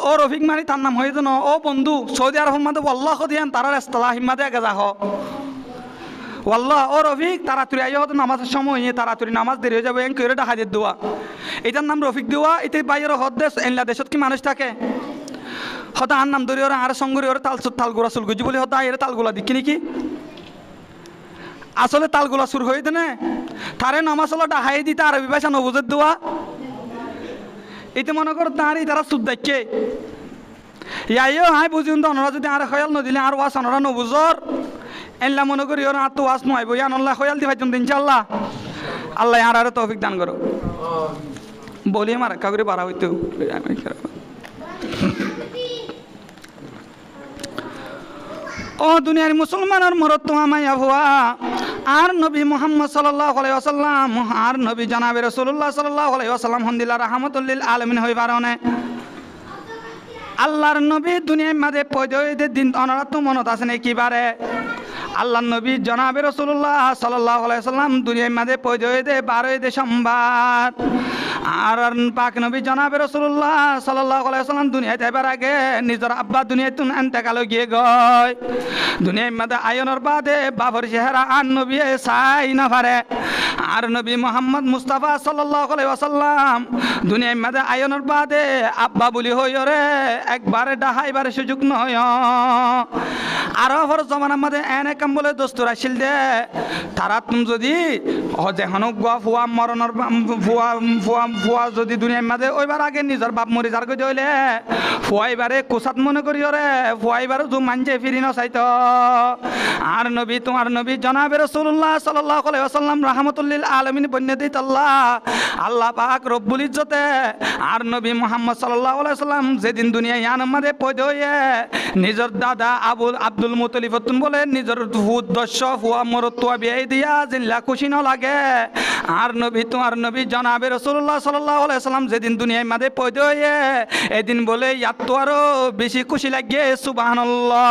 ও রফিক মানে তার নাম হয়ে যেন ও বন্ধু সৌদি আরবের মধ্যে ওয়াল্লাহ দিয়ান তারা রেস্তলা হিম্মাদে আগে যাহ ওয়াল্লাহ ও রফিক তাড়াতাড়ি আইয়া হতো নামাজের সময় তাড়াতাড়ি নামাজ দেরি হয়ে যাবে কেউ ডাহাজের দোয়া এটার নাম রফিক দোয়া এতে বাইরের হদ দেশ এনলা দেশত কি মানুষ থাকে হতা আর নাম ধরি ওরা আর সঙ্গরি ওরা তালগুলা চুলগুজি বলে হতা এর তালগুলা দেখি নাকি আসলে তালগুলা সুর হয়ে দেনে তারে নামাজ হলো ডাহাই দিতে আরবি ভাষা নবুজের দোয়া এতে মনে করো তাঁরই তারা সুদ দেখে ইয়াইও হাই বুঝুন তো ওনারা যদি আর খয়াল নদিলে আর ওয়াস ওনারা নবুজর এনলা মনে করি ওরা আর তো ওয়াস নয় বই আল্লাহ খয়াল দি ভাইজন ইনশাআল্লাহ আল্লাহ আর আরো তৌফিক দান করো বলি আমার কাগরে বাড়া হইতো ও দুনিয়ার মুসলমানের মরত তো আমায় ভুয়া আর নবী মুহাম্মদ সাল্লাল্লাহু আলাইহি ওয়াসাল্লাম আর নবী জনাবে রাসূলুল্লাহ সাল্লাল্লাহু আলাইহি ওয়াসাল্লাম হন্দিলা রাহমাতুল লিল আলামিন হইবার অনে আল্লাহর নবী দুনিয়ার মাঝে পয়দে দিন অনারা তো মনত আছে না কিবারে আল্লাহর নবী জনাবে রাসূলুল্লাহ সাল্লাল্লাহু আলাইহি ওয়াসাল্লাম দুনিয়ার মাঝে পয়দে 12 সোমবার আর পাক নবী জনাবে রাসূলুল্লাহ সাল্লাল্লাহু আলাইহি ওয়াসাল্লাম দুনিয়াতে এবার আগে নিজের আব্বা দুনিয়াতে এন্তেকাল গিয়ে গয় দুনিয়ার মাঝে আয়নের বাদে বাবর চেহারা আর নবী চাই না পারে আর নবী মুহাম্মদ মুস্তাফা সাল্লাল্লাহু আলাইহি ওয়াসাল্লাম দুনিয়ার মাঝে আয়নের বাদে আব্বা বলি হইরে একবারে ডাহাইবারে সুযোগ নয় আরবর জমানার মধ্যে এনে কাম বলে দোস্তর আসিল দে তারা তুমি যদি যেখানে গুয়া ফুয়া মরণর ফুয়া যদি দুনিয়ার মাঝে ওইবার আগে নিজের বাপ মরি যার গই হইলে ফুয়াইবারে কোসাত মনে করি রে ফুয়াইবারও জু মানছে ফিরি নচাইত আর নবী তোমার নবী জনাবে রাসূলুল্লাহ সাল্লাল্লাহু আলাইহি ওয়াসাল্লাম রাহমাতুল লিল আলামিন বন্যা দিত আল্লাহ পাক রব্বুল ইজ্জতে আর নবী মুহাম্মদ সাল্লাল্লাহু আলাইহি ওয়াসাল্লাম যেদিন দুনিয়া ইয়ান মধ্যে পয়দা হয়ে নিজের দাদা আব্দুল মুত্তালিব বলে নিজের উদ্দেশ্য ফুয়া মরতুয়া বিয়ে দিয়া জিল্লা খুশি ন লাগে আর নবী তোমার নবী জনাবে রাসূলুল্লাহ সাল্লাল্লাহু আলাইহি ওয়াসাল্লাম যেদিন দুনিয়ার মধ্যে পয়দা হয়ে এদিন বলে ইয়াত তো আরো বেশি খুশি লাগে সুবহানাল্লাহ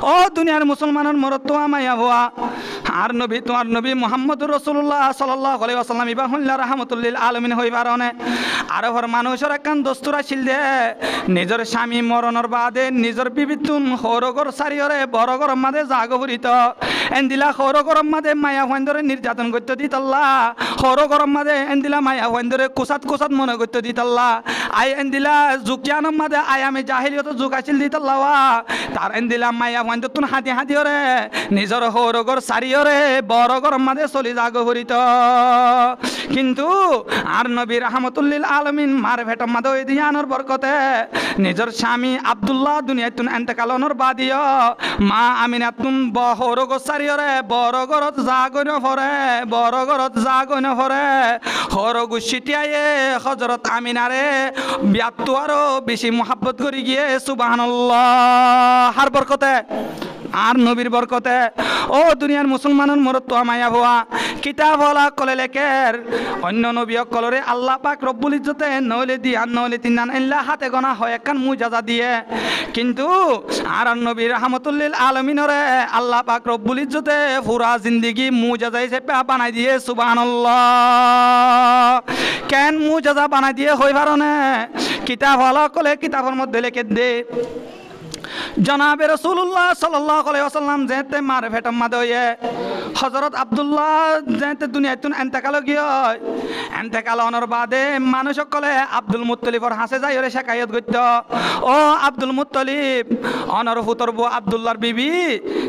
ও দুনিয়ার মুসলমানের মরতুয়া মায়া হওয়া আর নবী তোমার নবী মুহাম্মদুর রাসূলুল্লাহ সাল্লাল্লাহু আলাইহি ওয়াসাল্লাম ইবাহুল্লাহ রাহমাতুল লিল আলামিন হইবার অনে আর হর মানুষের একখান দস্তুর আসিল দে নিজের স্বামী মরণের বাদে নিজের বিবিতুন হরগর সারিয়রে বড়গর মাঝে জাগ হরিত এন্দিলা হরগর মাঝে মায়া হইন্দরে নির্যাতন করতে দিতাল্লাহ হরগর মাঝে এন্দিলা মায়া হইন্দরে কোসাত মনে করতে দিতাল্লাহ আই এন্দিলা জুকিয়ানোর মাঝে আই আমি জাহিলিয়ত যুগ আসিল দিতাল্লাহ তার এন্দিলা মায়া হইন্দতুন হাতি ওরে নিজের হরগর সারিয়রে বড়গর মাঝে চলি জাগ হরিত কিন্তু আর নবী রাহমাতুল লিল আলামিন মার ভেট মাঝে ওই দিয়ানোর বরকতে নিজের স্বামী আব্দুল্লাহ দুনিয়াতুন এন্তেকালনের বাদিও মা আমিনাতুন বহরগ সারিয়রে বড়গরত জাগন ফরে হরগু সিটিয়ায়ে হযরত আমিনারে বিয়াত্তু আরো বেশি মোহাব্বত করি গিয়ে সুবহানাল্লাহ হার বরকতে আর নবীর বরকতে ও দুনিয়ার মুসলমানের মরত মায়া ভুয়া কিতাব হলা কলে লেখের অন্য নবী কলরে আল্লাহ পাক রব্বুল ইজ্জতে নইলে দি আর নইলে তিনান আল্লাহ হাতে গনা হয় একখান মুজাজা দিয়ে কিন্তু আর নবী রাহমাতুল লিল আলামিনরে আল্লাহ পাক রব্বুল ইজ্জতে পুরা জিন্দেগি মুজাজা হিসেবে বানাই দিয়ে সুবহানাল্লাহ কেন মুজাজা বানাই দিয়ে হই পারনে কিতাব হলা কলে কিতাবের মধ্যে লিখে দে জনাবে রাসূলুল্লাহ সাল্লাল্লাহু আলাইহি ওয়াসাল্লাম যেতে মার ভেটম মাদয়ে হযরত আব্দুল্লাহ যেতে দুনিয়াতুন এন্তেকাল গিয়ে এন্তেকাল অনর বাদে মানুষ সকলে আব্দুল মুত্তালিবর হাসে যাই ওরে শাকায়ত করত ও আব্দুল মুত্তালিব অনর হুতর বউ আব্দুল্লাহর বিবি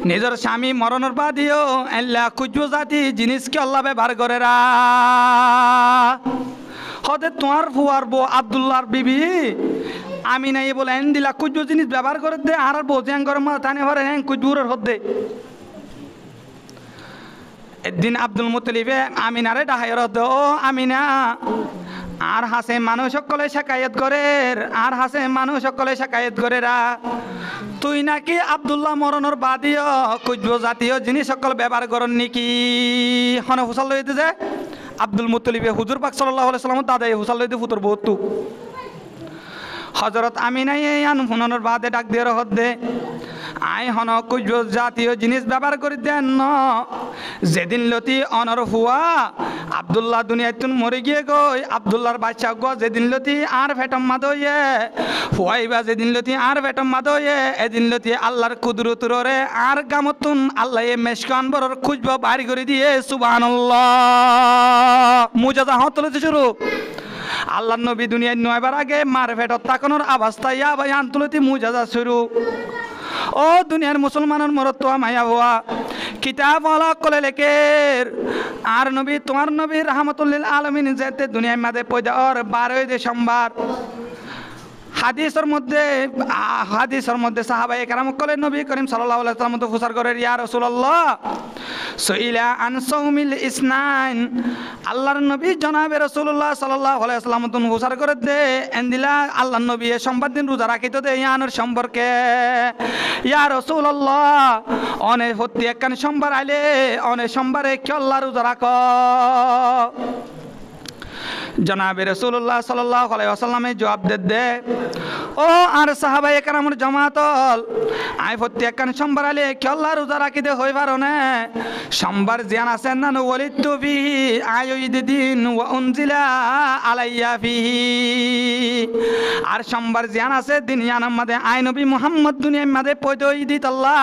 নিজের স্বামী মরণের বাদিও আল্লাহ খুজবু জাতি জিনিসকে আল্লাহ ব্যবহার করে রা হদে তোমার ফুয়ার বউ আব্দুল্লাহর বিবি আমি নাই বলে এন্দিলা কুজবু জিনিস ব্যবহার করে দে আর বোঝেন গরম তানে ভরে হ্যাঁ কুজবুরের হদে একদিন আব্দুল মুত্তালিবে আমিনারে ডাহাইর হদে ও আমিনা আর হাসে মানুষ সকলে শাকায়ত করে আর হাসে মানুষ সকলে শাকায়ত করে রা তুই নাকি আব্দুল্লাহ মরণের বাদিও কুজবু জাতীয় জিনিস সকল ব্যবহার করেন নাকি হন হুসাল লইতে যে আব্দুল মুত্তালিবে হুজুর পাক সাল্লাল্লাহু আলাইহি ওয়াসাল্লাম দাদাই হুসাল লইতে ফুতর বহুত হযরত আমিনা আন হুনানোর বাদে ডাক দিয়ে হদে আই হন কুজ জাতীয় জিনিস ব্যবহার করি দেন ন যেদিন লতি অনর হুয়া আব্দুল্লাহ দুনিয়াতুন মরে গিয়ে গই আব্দুল্লাহর বাচ্চা গো যেদিন লতি আর ফেটম মাদয়ে হুয়াইবা যেদিন লতি আর ফেটম মাদয়ে এদিন লতি আল্লাহর কুদরতুরে আর গামতুন আল্লাহ এ মেশকান বরর খুঁজব বাড়ি করে দিয়ে সুবহানাল্লাহ মুজাদা হতলতে শুরু আল্লাহর নবী দুনিয়ায় 9 বার আগে মার ফেটত তাকানোর অবস্থা ইয়া ভাই আন্তলতি মুজাদা শুরু ও দুনিয়ার মুসলমানের মরত্ব মায়া হওয়া কিতাব ওয়ালা কলে লেখের আর নবী তোমার নবী রাহমাতুল্লিল আলামিন যেতে দুনিয়ার মাঝে পয়দা ওর 12 ডিসেম্বর হাদিসের মধ্যে সাহাবায়ে কেরাম কলে নবী করিম সাল্লাল্লাহু আলাইহি ওয়াসাল্লাম তো ফুসার করে ইয়া রাসূলুল্লাহ সইলা আন সাওমিল ইসনাইন আল্লাহর নবী জনাবে রাসূলুল্লাহ সাল্লাল্লাহু আলাইহি ওয়াসাল্লাম তো ফুসার করে দে এন্দিলা আল্লাহর নবী সোমবার দিন রোজা রাখিত দে ইয়ানোর সম্পর্কে ইয়া রাসূলুল্লাহ অনে হতে একখান সোমবার আইলে অনে সোমবারে কি আল্লাহ রোজা রাখো জনাবে রাসূলুল্লাহ সাল্লাল্লাহু আলাইহি ওয়াসাল্লামে জবাব দে ও আর সাহাবায়ে কেরামের জামাতল আই প্রত্যেকখান সোমবার আলে কি আল্লাহ রোজা রাখিতে হই পারো না সোমবার জিয়ান আছেন না ওয়ালিদু ফিহি আয়ুদিন ওয়া উনজিলা আলাইয়া ফিহি আর সোমবার জিয়ান আছে দিন ইয়ানার মধ্যে আই নবী মুহাম্মদ দুনিয়ার মধ্যে পয়দা দিত আল্লাহ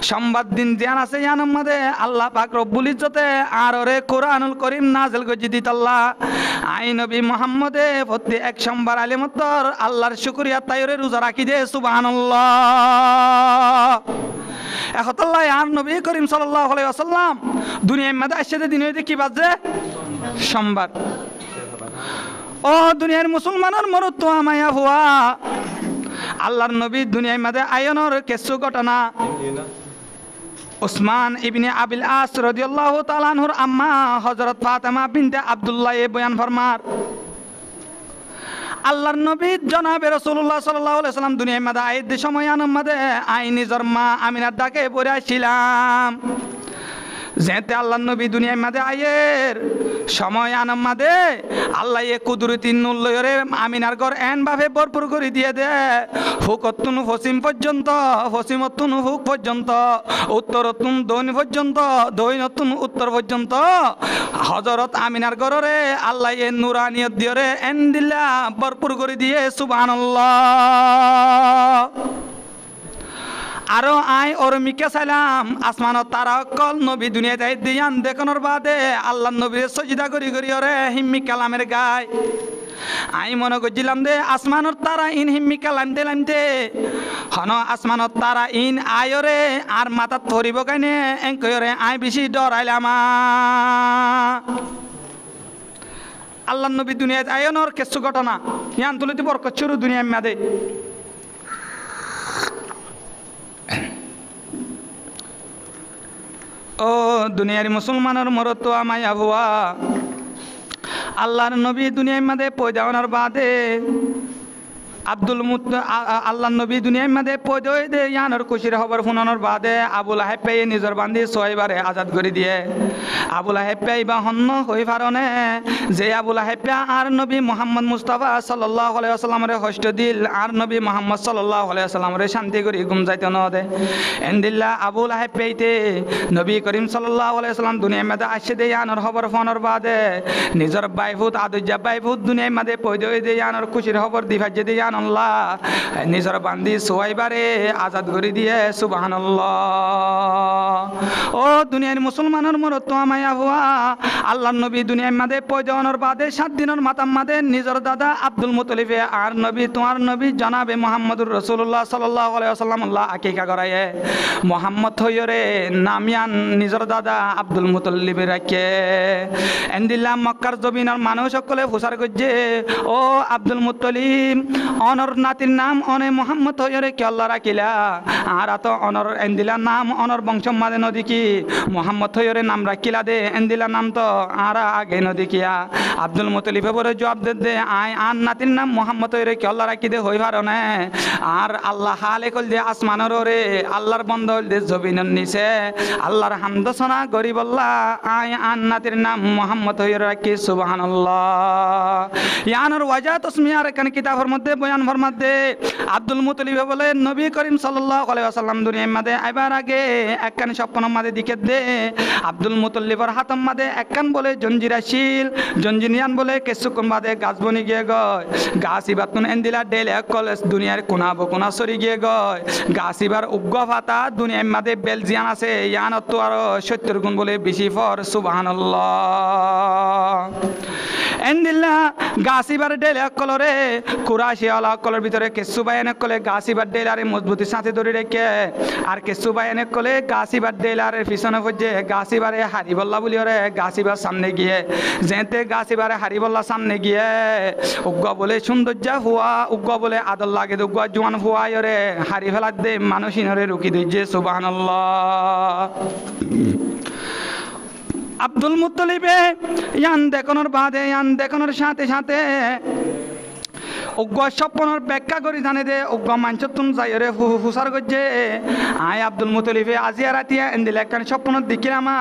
সোমবার দিন জিয়ান আছে ইয়ানার মধ্যে আল্লাহ পাক রব্বুল ইজ্জতে আর ওরে কোরআনুল কারীম নাযিল করে দিত আল্লাহ আই নবী মুহাম্মদে প্রত্যেক এক সোমবার আলে মতর আল্লাহর শুকরিয়া তাইরে রোজা রাখি দে সুবহানাল্লাহ এখতাল্লাহ আর নবী করিম সাল্লাল্লাহু আলাইহি ওয়াসাল্লাম দুনিয়ার মধ্যে আসছে দিন হইতে কি বাজে সোমবার ও দুনিয়ার মুসলমানের মরত আমায়া হুয়া আল্লাহর নবী দুনিয়ার মধ্যে আয়নর কিছু ঘটনা উসমান ইবনে আবিল আস রাদিয়াল্লাহু তাআলা আনহুর আম্মা হযরত ফাতেমা বিনতে আব্দুল্লাহ এ বয়ান ফরমার আল্লাহর নবী জনাবে রাসূলুল্লাহ সাল্লাল্লাহু আলাইহি ওয়াসাল্লাম দুনিয়ার মধ্যে আইদ সময় আনমদে আই নিজর মা আমিনার ডাকে পড়ে আসছিলাম যেতে আল্লাহর নবী দুনিয়ার মধ্যে আয়ের সময় আনমদে আল্লাহ এ কুদরতি নুল্লয়রে আমিনার ঘর এন ভাবে ভরপুর করে দিয়ে দে হুকতুন পশ্চিম পর্যন্ত পশ্চিমতুন হুক পর্যন্ত উত্তরতুন দৈন পর্যন্ত দৈনতুন উত্তর পর্যন্ত হযরত আমিনার ঘরে আল্লাহ এ নুরানিয়ত দিয়রে এন দিলা ভরপুর করে দিয়ে সুবহানাল্লাহ আরো আই ওর মিকে চাইলাম আসমানত তারা কল নবী দুনিয়া যাই দিয়ান দেখানোর বাদে আল্লাহ নবীর সজিদা করি করি ওরে হিম্মি কালামের গায় আই মনে করছিলাম দে আসমানত তারা ইন হিম্মি কালাম দিলাম দে হন আসমানত তারা ইন আয়রে আর মাথা ধরিব কাইনে এঙ্করে আই বেশি ডরাইলাম আল্লাহ নবী দুনিয়া আয়নর কিছু ঘটনা ইয়ান তুলিতে বরকত শুরু দুনিয়ার মাদে ও দুনিয়ার মুসলমানের মরত আমায় আবুয়া আল্লাহর নবী দুনিয়ার মধ্যে পয়দা হওয়ার বাদে আল্লাহ নবী দুনিয়ার মধ্যে পয়দা হয়ে দে ইয়ানোর খুশির খবর শুনানোর বাদে আবুল আহেব পেয়ে নিজের বান্ধি 6 বারে আজাদ করে দিয়ে আবুল আহেব পেয়ে বা হন্য হই পারনে যে আবুল আহেব আর নবী মুহাম্মদ মুস্তাফা সাল্লাল্লাহু আলাইহি ওয়াসাল্লামের হষ্ট দিল আর নবী মুহাম্মদ সাল্লাল্লাহু আলাইহি ওয়াসাল্লামের শান্তি করি গুম যাইতে ন দে এন্দিল্লা আবুল আহেব পেইতে নবী করিম সাল্লাল্লাহু আলাইহি ওয়াসাল্লাম দুনিয়ার মধ্যে আসে দে ইয়ানোর খবর ফোনের বাদে নিজের বাইফুত আদুজ্জা বাইফুত দুনিয়ার মধ্যে পয়দা হয়ে দে ইয়ানোর খুশির খবর দিভাজ্জে দে আল্লাহ নিজের বান্দি 6 বারে আজাদ করে দিয়ে সুবহানাল্লাহ ও দুনিয়ার মুসলমানের মরত আমায়া হুয়া আল্লাহর নবী দুনিয়ার মধ্যে পয়দা হওয়ার বাদে 7 দিনের মাতার মধ্যে নিজের দাদা আব্দুল মুত্তালিবে আর নবী তোমার নবী জনাবে মুহাম্মদুর রাসূলুল্লাহ সাল্লাল্লাহু আলাইহি ওয়াসাল্লাম আল্লাহ আকিকা করায়ে মুহাম্মদ হইরে নামিয়ান নিজের দাদা আব্দুল মুত্তালিবে রাখে এন্দিল্লা মক্কার জমিনের মানুষ সকলে ফুসার করছে ও আব্দুল মুত্তালিব অনর নাতির নাম অনে মোহাম্মদ হইরে কি আল্লাহ রাখিলা আর তো অনর এন্দিলা নাম অনর বংশ মাদে নদী কি মোহাম্মদ হইরে নাম রাখিলা দে এন্দিলা নাম তো আর আগে নদী কিয়া আব্দুল মুতালিফে বলে জবাব দে আয় আন নাতির নাম মোহাম্মদ হইরে কি আল্লাহ রাখি দে হই পারো না আর আল্লাহ হালে কল দে আসমানের ওরে আল্লাহর বন্ধ হইল দে জমিনের নিচে আল্লাহর হামদ সোনা গরিব আল্লাহ আয় আন নাতির নাম মোহাম্মদ হইরে রাখি সুবহানাল্লাহ ইয়ানোর ওয়াজা তসমিয়ার এখানে কিতাবের মধ্যে বয়ান ফরমাত দে আব্দুল মুতালিফে বলে নবী করিম সাল্লাল্লাহু আলাইহি ওয়াসাল্লাম দুনিয়ার মধ্যে আইবার আগে একখান স্বপ্নের মধ্যে দিকে দে আব্দুল মুতালিফের হাতম মধ্যে একখান বলে জঞ্জিরাশীল জঞ্জিনিয়ান বলে কেসুকুম বাদে গাছ বনি গিয়ে গয় গাছ ইবার তুন এন্দিলা ডেল এক কলেজ দুনিয়ার কোনা বকুনা সরি গিয়ে গয় গাছ ইবার উগ্র ফাতা দুনিয়ার মধ্যে বেলজিয়ান আছে ইয়ানত তো আরো 70 গুণ বলে বেশি ফর সুবহানাল্লাহ এন্দিলা গাছ ইবার ডেল এক কলরে কুরাশি আলা কলর ভিতরে কেসু বাইনে কলে গাছ ইবার ডেল আরে মজবুতি সাথে ধরে রেখে আর কেসু বাইনে কলে গাছ ইবার ডেল আরে পিছনে ফজে গাছ ইবারে হারিবল্লা বলি ওরে গাছ ইবার সামনে গিয়ে যেতে গাছ এবারে হারিবল্লা সামনে গিয়ে উগ্র বলে সৌন্দর্য হুয়া উগ্র বলে আদর লাগে উগ্র জোয়ান হুয়া রে হারি ফেলার দে মানুষিনরে রুকি দিচ্ছে সুবহানাল্লাহ আব্দুল মুত্তালিবে ইয়ান দেখানোর বাদে ইয়ান দেখানোর সাথে সাথে উগ্র স্বপ্নের ব্যাখ্যা করি জানে দে উগ্র মাঞ্চ তুম যাই রে হুসার গজ্জে আয় আব্দুল মুতালিফে আজিয়া রাতিয়া এন্দিল একখান স্বপ্নের দিকিরামা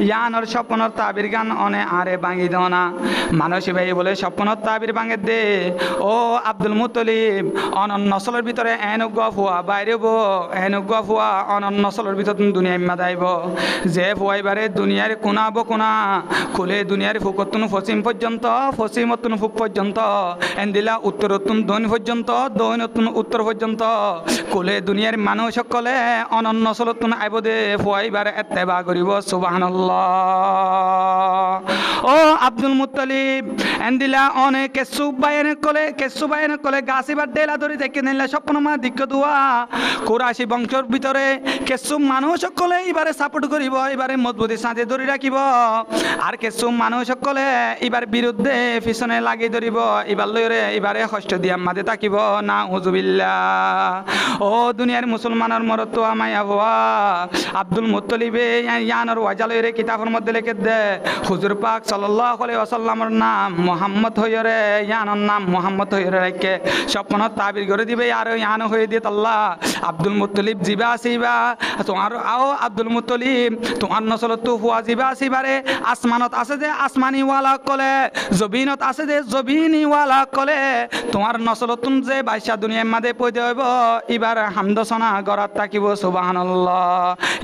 ইয়ানোর স্বপ্নের তাবির গান অনে আরে ভাঙি দেও না মানসী ভাই বলে স্বপ্নের তাবির ভাঙে দে ও আব্দুল মুতালিব অনন্য নসলের ভিতরে এন উগ্র ফুয়া বাইরে বো এন উগ্র ফুয়া অনন্য নসলের ভিতর দুনিয়া মাদাইব যে ফুয়াইবারে দুনিয়ার কোনা বো কোনা খুলে দুনিয়ার ফুকতুন পশ্চিম পর্যন্ত পশ্চিমতুন ফুক পর্যন্ত এন্দিলা উত্তরতুন দৈন পর্যন্ত দৈনতুন উত্তর পর্যন্ত কোলে দুনিয়ার মানুষ সকলে অনন্য চলতুন আইব দে ফুয়াইবারে এত্তেবা করিব সুবহানাল্লাহ ও আব্দুল মুত্তালিব এন্দিলা অনেক কেসু বাইনে কলে গাছিবার ডেলা ধরে দেখে নিলে স্বপ্ন মা দিক্ষ দুয়া কুরাশি বংশর ভিতরে কেসু মানুষ সকলে এবারে সাপোর্ট করিব এবারে মজবুতি সাথে ধরে রাখিব আর কেসু মানুষ সকলে এবার বিরুদ্ধে পিছনে লাগি ধরিব এবার লইরে এবারে কষ্ট দিয়া মাঝে থাকিব না হুজুবিল্লাহ ও দুনিয়ার মুসলমানের মরত আমায়া হওয়া আব্দুল মুত্তালিবে ইয়ানোর ওয়াজা লইরে কিতাবের মধ্যে লিখে দে হুজুর পাক সাল্লাল্লাহু আলাইহি ওয়াসাল্লামের নাম মুহাম্মদ হইরে ইয়ানোর নাম মুহাম্মদ হইরে রাখে স্বপ্ন তাবির করে দিবে আর ইয়ানো হয়ে দিয়ে আল্লাহ আব্দুল মুত্তালিব জিবা আসিবা তোমার আও আব্দুল মুত্তালিব তোমার নসলত তো হুয়া জিবা আসিবারে আসমানত আছে যে আসমানি ওয়ালা কলে জবিনত আছে যে জবিনি ওয়ালা কলে তোমার নসলতুন যে বাইশা দুনিয়ার মাঝে পৌঁছে হইব এবার হামদসনা গড়াত থাকিব সুবহানাল্লাহ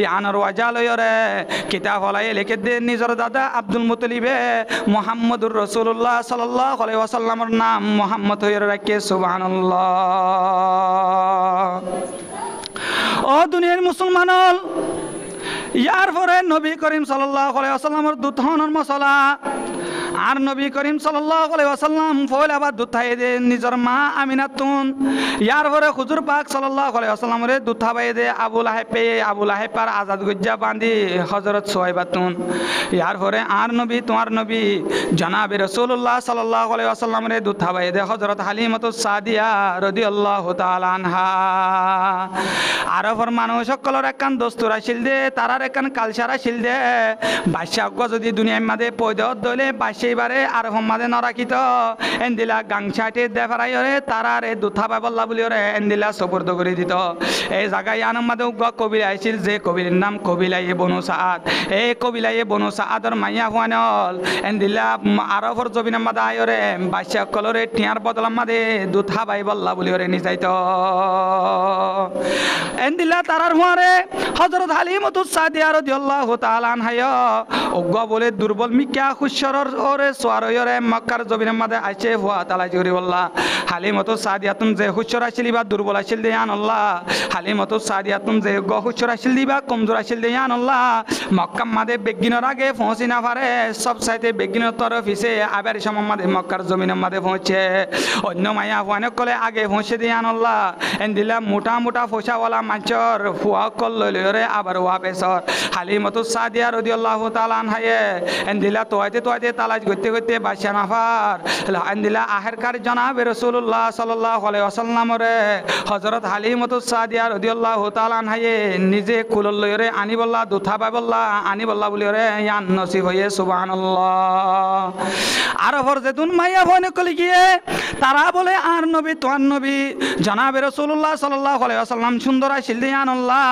ইয়ানোর ওয়াজা লইরে কিতাব হলাই লিখে দে নিজের দাদা আব্দুল মুত্তালিবে মুহাম্মদুর রাসূলুল্লাহ সাল্লাল্লাহু আলাইহি ওয়াসাল্লামের নাম মুহাম্মদ হইরে রাখে সুবহানাল্লাহ ও দুনিয়ার মুসলমানল ইয়ার পরে নবী করিম সাল্লাল্লাহু আলাইহি ওয়াসাল্লামের দূত হওয়ার মশলা আর নবী করিম সাল্লাল্লাহু আলাইহি ওয়াসাল্লাম ফয়লা বা দুথাই দে নিজের মা আমিনাতুন ইয়ার পরে হুজুর পাক সাল্লাল্লাহু আলাইহি ওয়াসাল্লামের দুথাবাই দে আবু লাহেব আজাদ গজ্জা বাঁধি হযরত সুহাইবাতুন ইয়ার পরে আর নবী তোমার নবী জনাবে রাসূলুল্লাহ সাল্লাল্লাহু আলাইহি ওয়াসাল্লামের দুথাবাই দে হযরত হালিমাতুস সাদিয়া রাদিয়াল্লাহু তাআলা আনহা আরফর মানুষ সকলের একখান দস্তুর আসিল দে তারার একখান কালচার আসিল দে বাদশাহ যদি দুনিয়ার মাঝে পয়দা দলে বাদশাহবারে আরফ মাঝে নরাখিত এন্দিলা গাংছাটে দেফারাই হরে তারারে দুথা বাবল্লা বলি হরে এন্দিলা সপর্দ করে দিত এই জায়গায় আনম মাঝে উগ্র কবিরা আসিল যে কবির নাম কবিলাই বনু সাদ এই কবিলাই বনু সাদর মাইয়া হুয়ানল এন্দিলা আরফর জবিনের মাঝে আয় হরে বাদশাহ কলরে টিয়ার বদলার মাঝে দুথা বাই বল্লা বলি হরে নিজাইত এন্দিলা তারার হুয়ারে হযরত হালিমাতুস সাদিয়া রাদিয়াল্লাহু তাআলা আনহা উগ্র বলে দুর্বল মিকা খুশরর ওরে সোয়ারয়রে মক্কার জমিনের মধ্যে আইছে হুয়া তাআলা জুরি বল্লা হালিমাতুস সাদিয়াতুন যে খুশর আসিল বা দুর্বল আসিল দেয়ান আল্লাহ হালিমাতুস সাদিয়াতুন যে খুশর আসিল দিবা কমজোর আসিল দেয়ান আল্লাহ মক্কার মাঝে বেগিনের আগে পৌঁছি না পারে সব সাইতে বেগিনের তরফ হিসে আবার সময় মাঝে মক্কার জমিনের মাঝে পৌঁছে অন্য মাইয়া অনেক কলে আগে পৌঁছে দেয়ান আল্লাহ এন্দিলা মোটা মোটা পয়সাওয়ালা মাঞ্চর হুয়া কল লইলে আবার হুয়া পেছর হালিমাতুস সাদিয়া রাদিয়াল্লাহু তাআলা আনহায়ে এন্দিলা তোয়াইতে তালাশ করতে করতে বাসা নাফার এন্দিলা আহেরকার জনাবে রাসূলুল্লাহ সাল্লাল্লাহু আলাইহি ওয়াসাল্লামরে হযরত হালিমাতুস সাদিয়া রাদিয়াল্লাহু তাআলা আনহায়ে নিজে কুলল লয়রে আনি বল্লা দুথা বাই বল্লা আনি বল্লা বলিরে ইয়ান নসিব হয়ে সুবহানাল্লাহ। আর ফরজেতুন মাইয়া ফোন কলি গিয়ে তারা বলে আর নবী তোয়ার নবী জনাবে রাসূলুল্লাহ সাল্লাল্লাহু আলাইহি ওয়াসাল্লাম সুন্দর আসিল দিয়ানুল্লাহ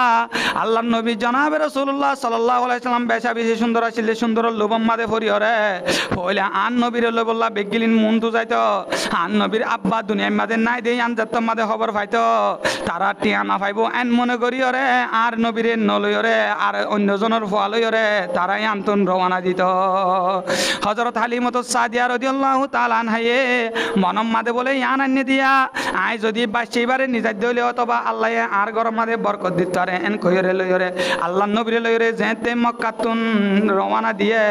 আল্লাহর নবী জনাবে রাসূলুল্লাহ সাল্লাল্লাহু আলাইহি ওয়াসাল্লাম বেশা বেশি সুন্দর আসিল সুন্দর লোবম মাদে ফরিয়রে হইলে আন নবীর লবল্লা বেগিলিন মুন্টু যাইতো আন নবীর আব্বা দুনিয়ার মাদে নাই দেই আন যাত মাদে খবর পাইতো তারা টিয়া না পাইবো এন মনে করিয়রে আর নবীরে নলয়রে আর অন্যজনের ফোয়ালয়রে তারাই আন্তন রওনা দিত। হযরত হালিমাতুস সাদিয়া রাদিয়াল্লাহু তাআলা আনহায়ে মনম মাদে বলে ইয়ান আন্নে দিয়া আই যদি বাচ্চাইবারে নিজাত দিলে অথবা আল্লাহ আর গরম মাদে বরকত দিত আরে এন কইরে লয়রে আল্লাহ নবীরে লয়রে যেতে মক্কাতুন রওনা দিয়ে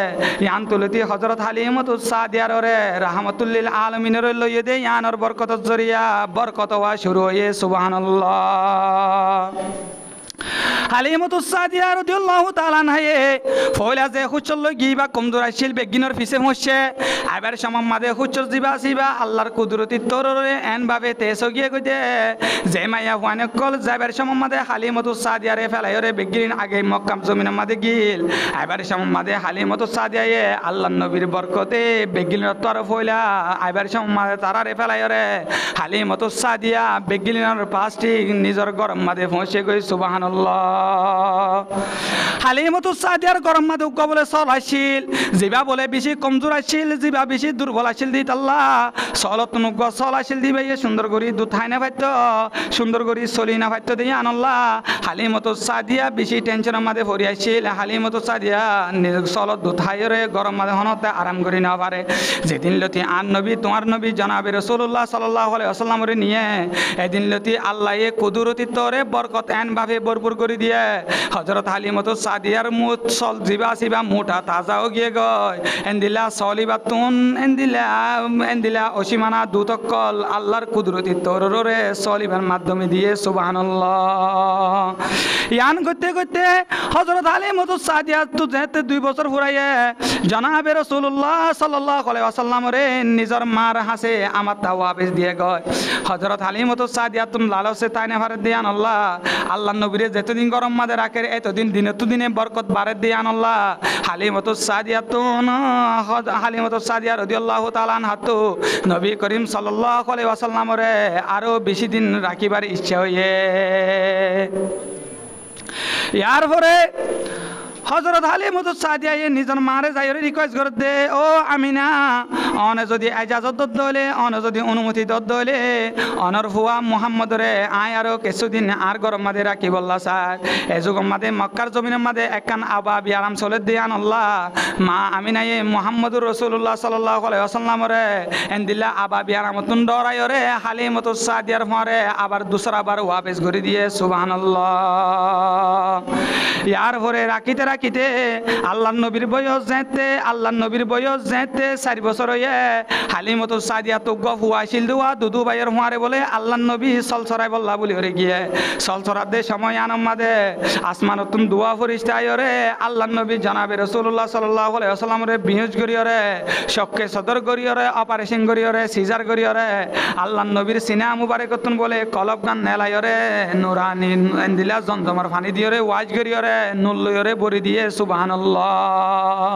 ইয়ান তুলতি হযরত হালিমাতুস সাদিয়ার রে রাহমাতুল লিল আলামিনের লইয়ে দে ইয়ানর বরকতের জরিয়া বরকত হওয়া শুরু হয়ে সুবহানাল্লাহ। হালিমাতুস সাদিয়া রাদিয়াল্লাহু তাআলা আনহায়ে ফয়লা যে হুচল গিবা কমজোর আইছিল বেগিনর পিছে হচ্ছে আবার সমম মাদে হুচল জিবা সিবা আল্লাহর কুদরতি তররে এন ভাবে তেস গিয়ে কইতে যে মাইয়া ওয়ানে কল যাবার সমম মাদে হালিমাতুস সাদিয়ারে ফেলায়রে বেগিন আগে মক্কা জমিনের মাদে গিল আবার সমম মাদে হালিমাতুস সাদিয়ায়ে আল্লাহর নবীর বরকতে বেগিনের তরফ হইলা আবার সমম মাদে তারারে ফেলায়রে হালিমাতুস সাদিয়া বেগিনের পাঁচটি নিজর গরম মাদে পৌঁছে গই সুবহানাল্লাহ। হালিমাতুস সাদিয়ার গরম মাদে বলে চল আসিল জিবা বলে বেশি কমজোর আসিল জিবা বেশি দুর্বল আসিল দিত আল্লাহ চলত নুগ চল আসিল দিবে সুন্দর করি দুথাই না পাইত সুন্দর করি চলি না পাইত দিয়ে আনল্লাহ হালিমাতুস সাদিয়া বেশি টেনশনের মাদে ভরি আসিল হালিমাতুস সাদিয়া নিজের চলত দুথাইরে গরম মাদে হনতে আরাম করি না পারে যেদিন লতি আন নবী তোমার নবী জনাবে রাসূলুল্লাহ সাল্লাল্লাহু আলাইহি ওয়াসাল্লামরে নিয়ে এদিন লতি আল্লাহে কুদরতি তরে বরকত এন ভাবে ভরপুর করে দিয়ে হযরত হালিমাতুস সাদিয়ার মুত চল জিবা সিবা মোটা তাজাও গিয়ে গয় এন্দিলা সলিবাতুন এন্দিলা অসীমানা দুতকল আল্লাহর কুদরতি তররে সলিবার মাধ্যমে দিয়ে সুবহানাল্লাহ। ইয়ান করতে করতে হযরত হালিমাতুস সাদিয়া তো যেতে 2 বছর ফুরাইয়ে জনাবে রাসূলুল্লাহ সাল্লাল্লাহু আলাইহি ওয়াসাল্লাম রে নিজর মার হাসে আমার তা ওয়াবিস দিয়ে গয় হযরত হালিমাতুস সাদিয়া তুম লালসে তাইনে ভারত দিয়ান আল্লাহ আল্লাহ নবীরে যতদিন গরম মাদে রাখে এতদিন দিনে তো দিনে বরকত বারে দিয়ান আল্লাহ হালিমাতুস সাদিয়া রাদিয়াল্লাহু তাআলা আনহা তো নবী করিম সাল্লাল্লাহু আলাইহি ওয়াসাল্লাম রে আরো বেশি দিন রাখিবার ইচ্ছা হইয়ে ইয়ার পরে হযরত হালিমাতুস সাদিয়া নিজের মারে যাই রিকোয়েস্ট করে দে ও আমিনা অনে যদি ইজাজত দলে অনে যদি অনুমতি দলে অনর ফুয়া মুহাম্মদ রে আয় আরো কিছুদিন আর গরম মাদে রাখি বললা স্যার এই যুগম মাদে মক্কার জমিনের মাদে একখান আবা বিয়ারাম চলে দিয়ান আল্লাহ মা আমিনায়ে মুহাম্মদুর রাসূলুল্লাহ সাল্লাল্লাহু আলাইহি ওয়াসাল্লাম রে এন্দিল্লা আবা বিয়ারামতুন ডরাই রে হালিমাতুস সাদিয়ার পরে আবার দুসরা বার ওয়াপস করে দিয়ে সুবহানাল্লাহ। ইয়ার পরে রাখিতে রাখিতে আল্লাহর নবীর বয়স যেতে 4 বছর হয়ে হালিমাতুস সাদিয়া তো গফুয়াইছিল দুয়া দুদু ভাইয়ের হুয়ারে বলে আল্লাহর নবী সলসরাই বল্লা বলি হরে গিয়ে সলসরার দে সময় আনমাদে আসমানতুন দুয়া ফরিস্তা আয়রে আল্লাহর নবী জনাবে রাসূলুল্লাহ সাল্লাল্লাহু আলাইহি ওয়াসাল্লাম রে বিহুজ করিয়রে শক্কে সদর করিয়রে অপারেশন করিয়রে সিজার করিয়রে আল্লাহর নবীর সিনা মুবারকতুন বলে কলব গান নেলায়রে নুরানি এন্দিলা জমজমার পানি দিয়রে ওয়াজ করিয়রে নুল্লয়রে বরি দিয়ে সুবহানাল্লাহ।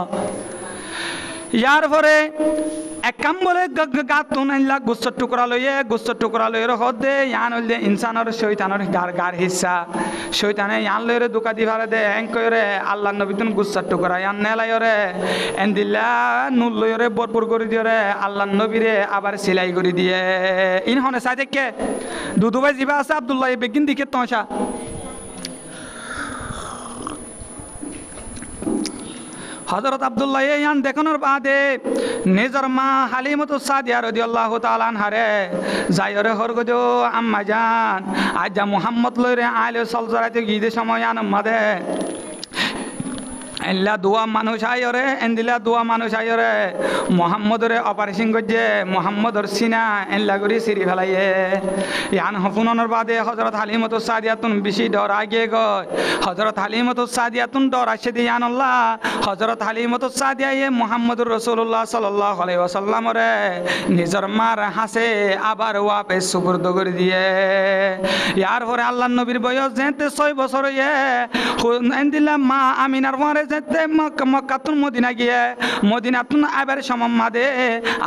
ইয়ার পরে এক কাম বলে গাতুন আনলা গুচ্ছর টুকরা লইয়ে হদে ইয়ান হইলে ইনসানের শয়তানের গার হিসা শয়তানে ইয়ান লইরে দুকা দিভারে দে এং কইরে আল্লাহর নবী তুন গুচ্ছর টুকরা ইয়ান নেলাইরে এন্দিলা নুল লইরে ভরপুর করে দিয়রে আল্লাহর নবীরে আবার সিলাই করে দিয়ে ইন হনে সাই দেখে দুদুবাই জিবা আছে আব্দুল্লাহ বেগিন দিকে তোষা হযরত আব্দুল্লাহ ইয়ান দেখানোর বাদে নিজের মা হালিমাতুস সাদিয়া রাদিয়াল্লাহু তাআলা আনহারে যায়রে হরগজো আম্মা জান আজ মুহাম্মদ লইরে আইলে সলজরাতে গিদে সময় আন মাদে এল্লা দুয়া মানুষ আয়রে এন্দিলা দুয়া মানুষ আয়রে মোহাম্মদরে অপারেশন করছে মোহাম্মদর সিনা এল্লা করে সিঁড়ি ফেলাইয়ে ইয়ান হফুনর বাদে হজরত হালিমত সাদিয়াতুন বেশি ডর আগে গয় হজরত হালিমত সাদিয়াতুন ডর আসে দিয়ে আল্লাহ হজরত হালিমত সাদিয়ায়ে মোহাম্মদুর রসুল্লাহ সাল্লাল্লাহু আলাইহি ওয়াসাল্লামরে নিজর মার হাসে আবার ওয়াপে সুপুর্দ করে দিয়ে ইয়ার পরে আল্লাহ নবীর বয়স যেতে 6 বছর ইয়ে এন্দিলা মা আমিনার পরে যেতে মক্কাতুন মদিনা গিয়ে মদিনাতুন আবার সমমাদে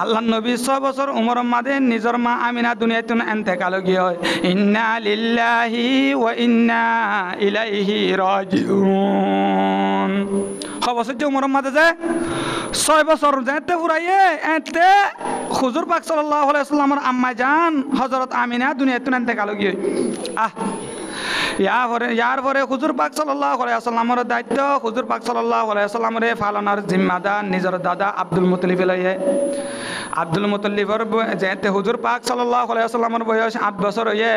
আল্লাহ নবী 6 বছর উমর মাদে নিজর মা আমিনা দুনিয়াতুন এন্তেকাল গিয়ে ইন্না লিল্লাহি ওয়া ইন্না ইলাইহি রাজিউন খবর যে উমর মাদে যে 6 বছর যেতে ফুরাইয়ে এতে হুজুর পাক সাল্লাল্লাহু আলাইহি ওয়াসাল্লামের আম্মা জান হযরত আমিনা দুনিয়াতুন এন্তেকাল গিয়ে ইয়ার পরে হুজুর পাক সাল্লাল্লাহু আলাইহি ওয়াসাল্লামের দায়িত্ব হুজুর পাক সাল্লাল্লাহু আলাইহি ওয়াসাল্লামের ফালানোর জিম্মাদার নিজের দাদা আব্দুল মুত্তালিব লয়ে আব্দুল মুত্তালিবর যেতে হুজুর পাক সাল্লাল্লাহু আলাইহি ওয়াসাল্লামের বয়স 8 বছর হয়ে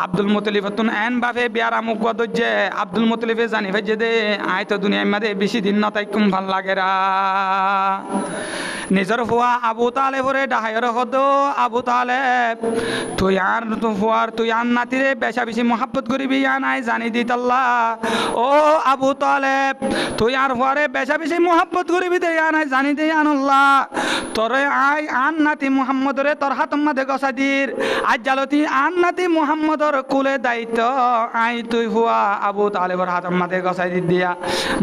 আব্দুল মুত্তালিব তুন এন বাফে বিয়ার আমুক গদজে আব্দুল মুত্তালিবে জানি ভাই দে আই তো দুনিয়ার মধ্যে বেশি দিন না তাই কুম ভাল লাগেরা নিজর ফুয়া আবু তালেবরে ডাহায়র হদ আবু তালেব তুই আর তো ফুয়ার তুই আন নাতিরে বেশা বেশি মোহাব্বত করিবি নাই জানি দিত আল্লাহ ও আবু তালেব তুই আর ফুয়ারে বেশা বেশি মোহাব্বত করিবি দে নাই জানি দে আল্লাহ তোরে আই আন নাতি মুহাম্মদরে তোর হাতম মাঝে গসাদির আজ জালতি আন নাতি মুহাম্মদর কুলে দায়িত্ব আই তুই ফুয়া আবু তালেবর হাতম মাঝে গসাই দিয়া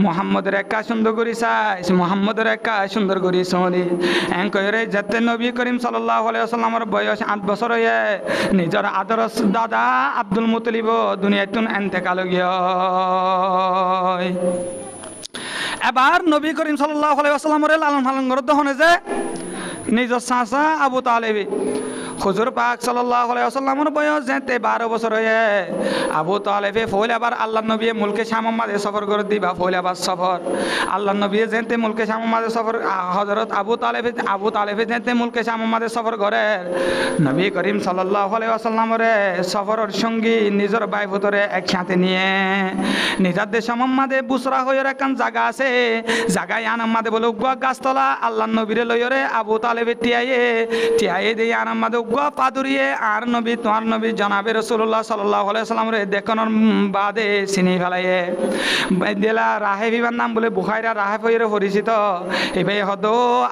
মুহাম্মদের একা সুন্দর করি চাইস মুহাম্মদের একা সুন্দর করি সরি এঙ্করে যেতে নবী করিম সাল্লাল্লাহু আলাইহি ওয়াসাল্লামের বয়স 8 বছর হয়ে নিজের আদর্শ দাদা আব্দুল মুত্তালিব দুনিয়াতুন এন্তেকাল গিয়ে এবার নবী করিম সাল্লাল্লাহু আলাইহি ওয়াসাল্লামের লালন পালন করতে হনে যে নিজের চাচা আবু তালেব হুজুর পাক সাল্লাল্লাহু আলাইহি ওয়াসাল্লামের বয়স যেতে 12 বছর হয়ে আবু তালেবে ফইল আবার আল্লাহ নবী মুলকে শাম মাঝে সফর করে দিবা ফইল আবার সফর আল্লাহ নবী যেতে মুলকে শাম মাঝে সফর হযরত আবু তালেবে যেতে মুলকে শাম মাঝে সফর করে নবী করিম সাল্লাল্লাহু আলাইহি ওয়াসাল্লামের সফরের সঙ্গী নিজের ভাই পুত্রে একসাথে নিয়ে নিজের দেশ মাঝে বুসরা হয়ে রাখান জায়গা আছে জায়গায় আনাম মাঝে বলে উগ্র গাছতলা আল্লাহ নবীরে লইরে আবু তালেবে টিয়াইয়ে দিয়ে আনাম মাঝে পাদুরিয়ে আর নবী তোমার নবী জনাবে রাসূলুল্লাহ সাল্লাল্লাহু আলাইহি ওয়াসাল্লামের দেখানোর বাদে চিনি ফেলাইয়ে দিলা রাহে বিবার নাম বলে বুখাইরা রাহে ফইরে পরিচিত এবাই হদ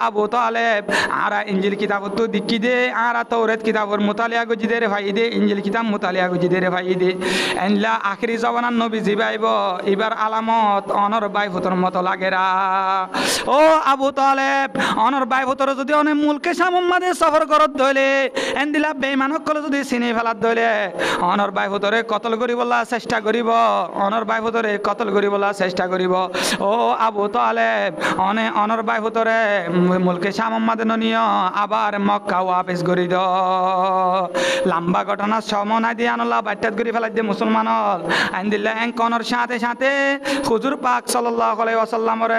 আবু তালেব আর ইঞ্জিল কিতাব তো দিকি দে আর তাওরাত কিতাবর মুতালিয়া গজি দে রে ভাই দে ইঞ্জিল কিতাব মুতালিয়া গজি দে রে ভাই দে এনলা আখিরি জবানার নবী জিবাইব এবার আলামত অনর বাই ফুতর মতো লাগেরা ও আবু তালেব অনর বাই ফুতর যদি অনেক মুলকে সামমাদে সফর করত ধইলে এন্দিলা বেঈমানক কলে যদি চিনি ফেলাত ধইলে অনর বাই ফুতরে কতল করিবলা চেষ্টা করিব অনর বাই ফুতরে কতল করিবলা চেষ্টা করিব ও আবু তালেব অনর বাই ফুতরে মুলকে সামমাদে নিয় আবার মক্কা ওয়াপস করি দ লম্বা ঘটনা সমনা দিয়ে আনলা বাট্টাত করি ফেলাই দিয়ে মুসলমান হল এন্দিলা এঙ্কনের সাথে সাথে হুজুর পাক সাল্লাল্লাহু আলাইহি ওয়াসাল্লামের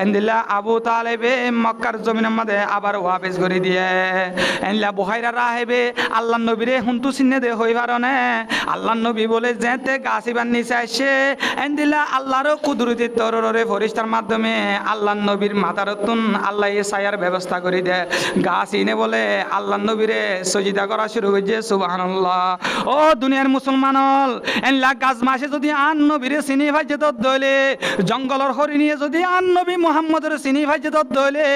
এন্দিলা আবু তালেবে মক্কার জমিনের মধ্যে আবার ওয়াপস করে দিয়ে এনলা বুখাইরা রাহেবে আল্লাহ নবীরে হুন্তু চিহ্নে দে হই পারনে আল্লাহ নবী বলে যেতে গাছিবার নিচে আসে এন্দিলা আল্লাহর কুদরতি তররে ফরিস্তার মাধ্যমে আল্লাহ নবীর মাথারতুন আল্লাহ ছায়ার ব্যবস্থা করে দে গাছ ইনে বলে আল্লাহ নবীরে সজিদা করা শুরু হয়েছে সুবহানাল্লাহ ও দুনিয়ার মুসলমান হল এনলা গাছ মাসে যদি আন নবীরে চিনি ভাইছে তো দলে জঙ্গলের হরিণিয়ে যদি আন নবী মুহাম্মদের চিনি ভাইছে তো দলে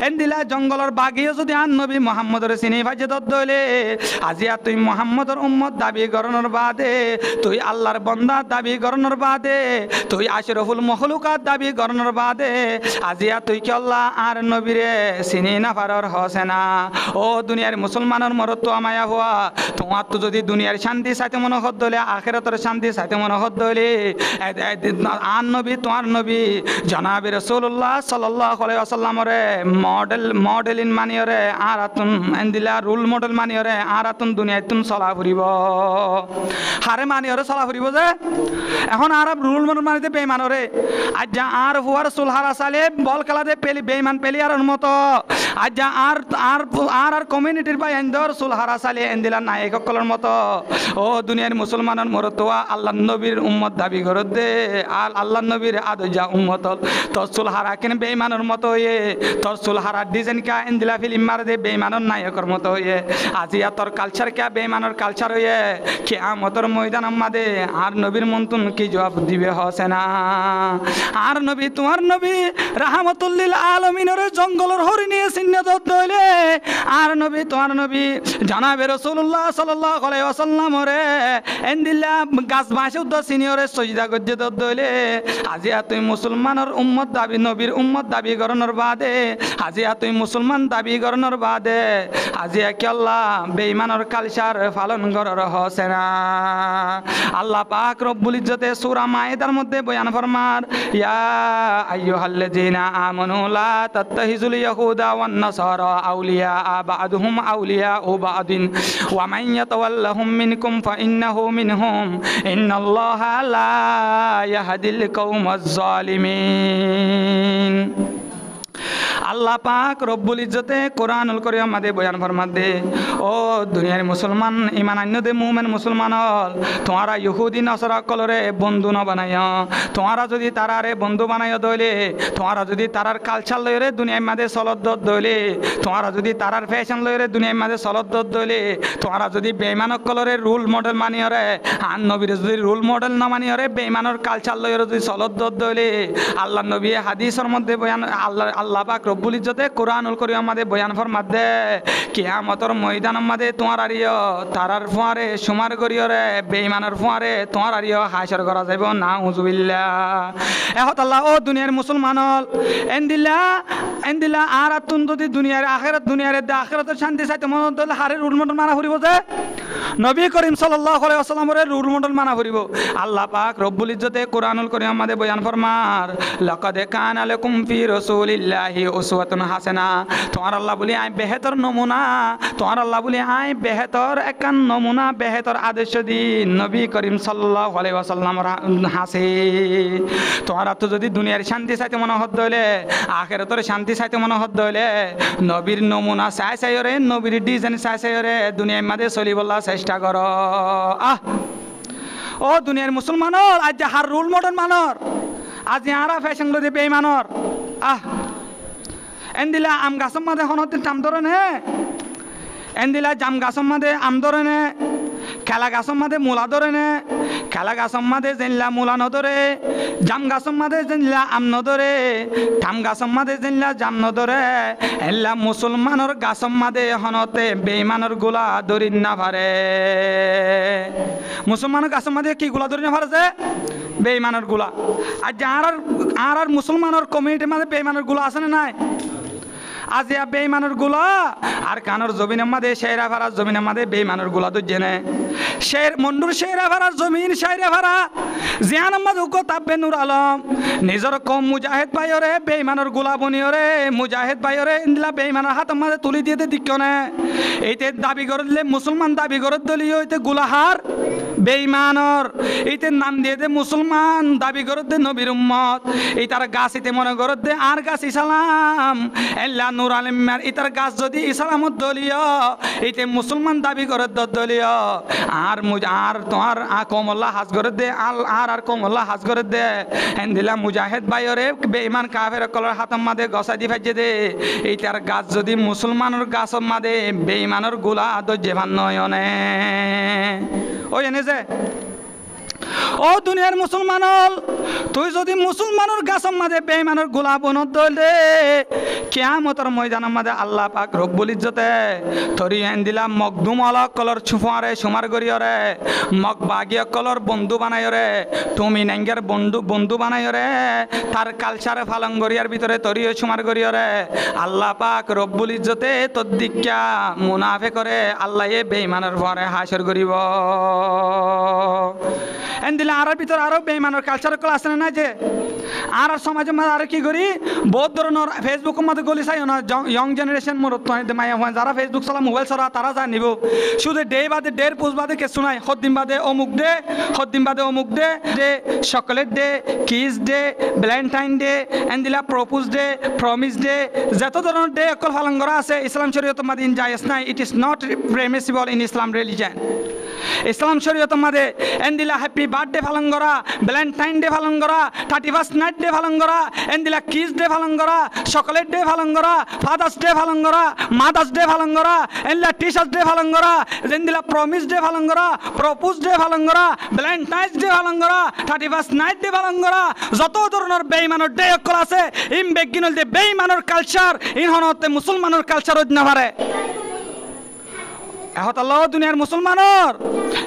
এন্দিলা জঙ্গলের বাঘিয়ে যদি আন নবী মুহাম্মদের চিনি ভাইছে তো দলে আজিয়া তুই মুহাম্মদের উম্মত দাবি করনোর বাদে তুই আল্লাহর বান্দা দাবি করনোর বাদে তুই আশরাফুল মখলুকাত দাবি করনোর বাদে আজিয়া তুই কি আল্লাহ আর নবীরে চিনি না পারর হসে না ও দুনিয়ার মুসলমানের মরত আমায়া হওয়া তোমার তো যদি দুনিয়ার শান্তি চাইতে মনে হত দলে আখিরাতের শান্তি চাইতে মনে হত দলে আন নবী তোমার নবী জনাবে রাসূলুল্লাহ সাল্লাল্লাহু আলাইহি ওয়াসাল্লামের মডেলিন মানিয়রে আর আতুন এন্দিলা রোল মডেল মানিয়রে আর আতুন দুনিয়াতুন চলা ফুরিব হারে মানিয়রে চলা ফুরিব যে এখন আরব রোল মডেল মানিতে বেঈমানরে আজ যা আর হুয়ার সুলহারা সালে বল খেলাতে পেলি বেঈমান পেলিয়ারের মতো আজ আর আর আর আর কমিউনিটির ভাই এন্দর সুলহারা সালি এন্দিলা নায়ক সকলের মতো ও দুনিয়ার মুসলমানের মরতোয়া আল্লাহ নবীর উম্মত দাবি করত দে আর আল্লাহ নবীর আদজা উম্মত তোর সুলহারা কেন বেঈমানের মতো হয়ে তোর সুলহারা ডিজাইন কা এন্দিলা ফিল্ম মার দে বেঈমানের নায়কের মতো হয়ে আজিয়া তোর কালচার কে বেঈমানের কালচার হয়ে কিয়ামতের ময়দান আমাদে আর নবীর মন্তুন কি জবাব দিবে হোসেনা আর নবী তোমার নবী রাহমাতুল্লিল আলামিনের জঙ্গলের হরিণী সিন্নত দইলে আর নবী তোমার নবী জানাবে রাসূলুল্লাহ সাল্লাল্লাহু আলাইহি ওয়াসাল্লাম রে এন্দিলা গাছ বাঁশে উদ্দ সিনিয়রে সজদা গজ্জে দইলে আজিয়া তুই মুসলমানের উম্মত দাবি নবীর উম্মত দাবি করনের বাদে আজিয়া তুই মুসলমান দাবি করনের বাদে আজিয়া কি আল্লাহ বেঈমানের কালচার পালন করার হোসেনা আল্লাহ পাক রব্বুল ইজ্জতে সূরা মায়েদার মধ্যে বয়ান ফরমার ইয়া আইয়ুহাল্লাযীনা আমানু লা তাত্তাখিযুল ইয়াহুদা ওয়ান নাসারা আউলিয়া বা'দুহুম আউলিয়া ও বা'দিন ওয়া মান ইয়াতাওয়াল্লাহুম মিনকুম ফাইন্নাহু মিনহুম ইন্নাল্লাহা লা ইয়াহদিল কওমাজ জালিমিন আল্লাহ পাক রব্বুল ইজ্জতে কোরআনুল কারীম মাদে বয়ান ফরমাত দে ও দুনিয়ার মুসলমান ইমান আন্য দে মুমিন মুসলমান হল তোমারা ইহুদি নাসারা কলরে বন্ধু ন বানায় তোমারা যদি তারারে বন্ধু বানায় দইলে তোমারা যদি তারার কালচার লইরে দুনিয়ার মাঝে চলত দইলে তোমারা যদি তারার ফ্যাশন লইরে দুনিয়ার মাঝে চলত দইলে তোমারা যদি বেঈমানক কলরে রুল মডেল মানিয়রে আর নবীর যদি রুল মডেল না মানিয়রে বেঈমানের কালচার লইরে যদি চলত দইলে আল্লাহ নবী হাদিসের মধ্যে বয়ান আল্লাহ পাক রব্বুল ইজ্জতে কোরআনুল কারীম আমাদের বয়ান ফরমাত দে কিয়ামতের ময়দান আমাদের তোমার আরিয় তারার ফুয়ারে সুমার করিয়রে বেঈমানের ফুয়ারে তোমার আরিয় হাসর করা যাইব নাউজুবিল্লাহ এহত আল্লাহ ও দুনিয়ার মুসলমান হল এন্দিলা আর আতুন যদি দুনিয়ার আখিরাত দুনিয়ার আখিরাতের শান্তি চাইতে মন দলে হারে রুল মডেল মানা ফুরিব যে নবী করিম সাল্লাল্লাহু আলাইহি ওয়াসাল্লামের রুল মডেল মানা ফুরিব আল্লাহ পাক রব্বুল ইজ্জতে কোরআনুল কারীম আমাদের বয়ান ফরমার লাকাদ কানা লাকুম ফি রাসূলিল্লাহি উসওয়াতুন হাসানা তোমার আল্লাহ বলি আই বেহতর নমুনা তোমার আল্লাহ বলি আই বেহতর একান নমুনা বেহতর আদর্শ দিন নবী করিম সাল্লাল্লাহু আলাইহি ওয়াসাল্লাম হাসে তোমারা তো যদি দুনিয়ার শান্তি চাইতে মনে হত দইলে আখিরাতের শান্তি চাইতে মনে হত দইলে নবীর নমুনা চাই চাইরে নবীর ডিজাইন চাই চাইরে দুনিয়ার মাঝে চলিবলা চেষ্টা কর ও দুনিয়ার মুসলমানর আজ হার রুল মডেল মানর আজ আরা ফ্যাশন লদি বেঈমানর এন্দিলা আম গাছর মাঝে হনতে টাম ধরে নে এন্দিলা জাম গাছর মাঝে আম ধরে নে খেলা গাছর মাঝে মূলা ধরে নে খেলা গাছর মাঝে জেনলা মূলা নধরে জাম গাছর মাঝে জেনলা আম নধরে থাম গাছর মাঝে জেনলা জাম নধরে এল্লা মুসলমানের গাছর মাঝে হনতে বেঈমানের গোলা ধরিন না পারে মুসলমানের গাছর মাঝে কি গোলা ধরিন না পারে যে বেঈমানের গোলা আর আর মুসলমানের কমিউনিটির মাঝে বেঈমানের গোলা আছে না নাই আজিয়া বেঈমানের গুলা আর কানর জমিনের মাঝে শেরা ফারার জমিনের মাঝে বেঈমানের গুলা তো জেনে শের মন্ডুর শেরা ফারার জমিন শেরা ফারা জিয়ান আহমদ উকো তাব্বে নূর আলম নিজর কম মুজাহিদ ভাইরে বেঈমানের গুলা বনিয়রে মুজাহিদ ভাইরে ইন্দলা বেঈমানের হাত মাঝে তুলি দিয়ে দিকনে এইতে দাবি করে দিলে মুসলমান দাবি করে দলিও এইতে গুলাহার বেঈমানর এইতে নাম দিয়ে দে মুসলমান দাবি করে দে নবীর উম্মত এই তার গাছ এতে মনে করে দে আর গাছ ইসলাম এল্লা নূর আলমের ইতার গাছ যদি ইসলামত দলীয় এইতে মুসলমান দাবি করে দলীয় আর আর তোমার কমল্লা হাজ করে দে আর কমল্লা হাজ করে দে এন্দিলা মুজাহিদ ভাইরে বেঈমান কাফের কলর হাতম মাদে গসা দি ফাইজে দে এইটার গাছ যদি মুসলমানের গাছর মাদে বেঈমানের গোলা দজ্জে ভান নয়নে ওই এনে যে ও দুনিয়ার মুসলমান হল তুই যদি মুসলমানের গাছর মাঝে বেঈমানের গোলা বনত দলে কিয়ামতের ময়দানের মাঝে আল্লাহ পাক রব্বুল ইজ্জতে তরি এন্দিলা মকদুম আলা কলর ছুফারে সুমার গরিয়রে মক বাগিয়া কলর বন্ধু বানায়রে তুমি নেঙ্গের বন্ধু বানায়রে তার কালচারে ফালং গরিয়ার ভিতরে তরিও সুমার গরিয়রে আল্লাহ পাক রব্বুল ইজ্জতে তোর দিক্কা মুনাফে করে আল্লাহ এ বেঈমানের পরে হাসর করিব এন্দিলা আর ভিতরে আরো বেঈমানের কালচার কল আছে না যে আর সমাজের মধ্যে আর কি করি বহুত ধরনের ফেসবুকের মধ্যে গলি চাই না ইয়ং জেনারেশন মোর মায়া হয় যারা ফেসবুক চালা মোবাইল চলা তারা যা নিব শুধু ডে বাদে ডের পোস্ট বাদে কিছু নাই সদ্দিন বাদে অমুক day day chocolate day kiss day valentine day এন্দিলা প্রপোজ ডে প্রমিস ডে যত ধরনের ডে অকল পালন করা আছে ইসলাম শরীয়তের মধ্যে জায়েজ নাই it is not permissible in Islam religion ইসলাম শরীয়তের মধ্যে এন্দিলা হ্যাপি বার্থডে পালন করা ভ্যালেন্টাইন ডে পালন করা 31st নাইট ডে পালন করা এন্দিলা কিস ডে পালন করা চকলেট ডে পালন করা ফাদার্স ডে পালন করা মাদার্স ডে পালন করা এন্দিলা টিচার্স ডে পালন করা এন্দিলা প্রমিস ডে পালন করা প্রপোজ ডে পালন করা ভ্যালেন্টাইন্স ডে পালন করা 31st নাইট ডে পালন করা যত ধরনের বেঈমানের ডে অকল আছে ইম বেগিনল দে বেঈমানের কালচার ইনহনতে মুসলমানের কালচার হইতে না পারে এহতাল্লাহ দুনিয়ার মুসলমানের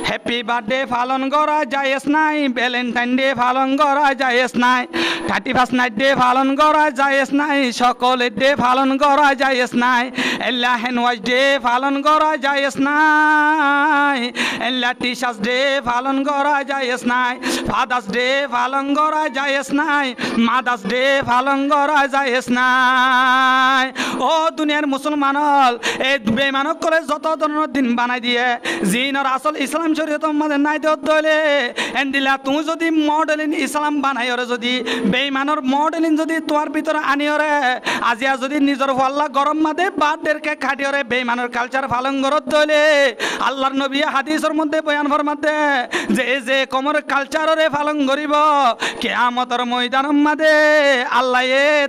হ্যাপি বার্থডে পালন করা জায়েজ নাই ভ্যালেন্টাইন ডে পালন করা জায়েজ নাই 31st নাইট ডে পালন করা জায়েজ নাই সকলের ডে পালন করা জায়েজ নাই এল্লা হ্যান্ডওয়াশ ডে পালন করা জায়েজ নাই এল্লা টিচার্স ডে পালন করা জায়েজ নাই ফাদার্স ডে পালন করা জায়েজ নাই মাদার্স ডে পালন করা জায়েজ নাই ও দুনিয়ার মুসলমানল এই বেঈমানক করে যত ধরনের দিন বানাই দিয়ে জিনর আসল ইসলাম শরীয়তের মধ্যে নাই দলে এন্দিলা তুমি যদি মডেলিন ইসলাম বানাই ওরে যদি বেঈমানের মডেলিন যদি তোমার ভিতরে আনি ওরে আজিয়া যদি নিজের হল্লা গরম মাদে বাদদেরকে খাটি ওরে বেঈমানের কালচার পালন করত দলে আল্লাহর নবী হাদিসের মধ্যে বয়ান ফরমাতে যে কমর কালচারে পালন করিব কিয়ামতের ময়দানের মধ্যে আল্লাহ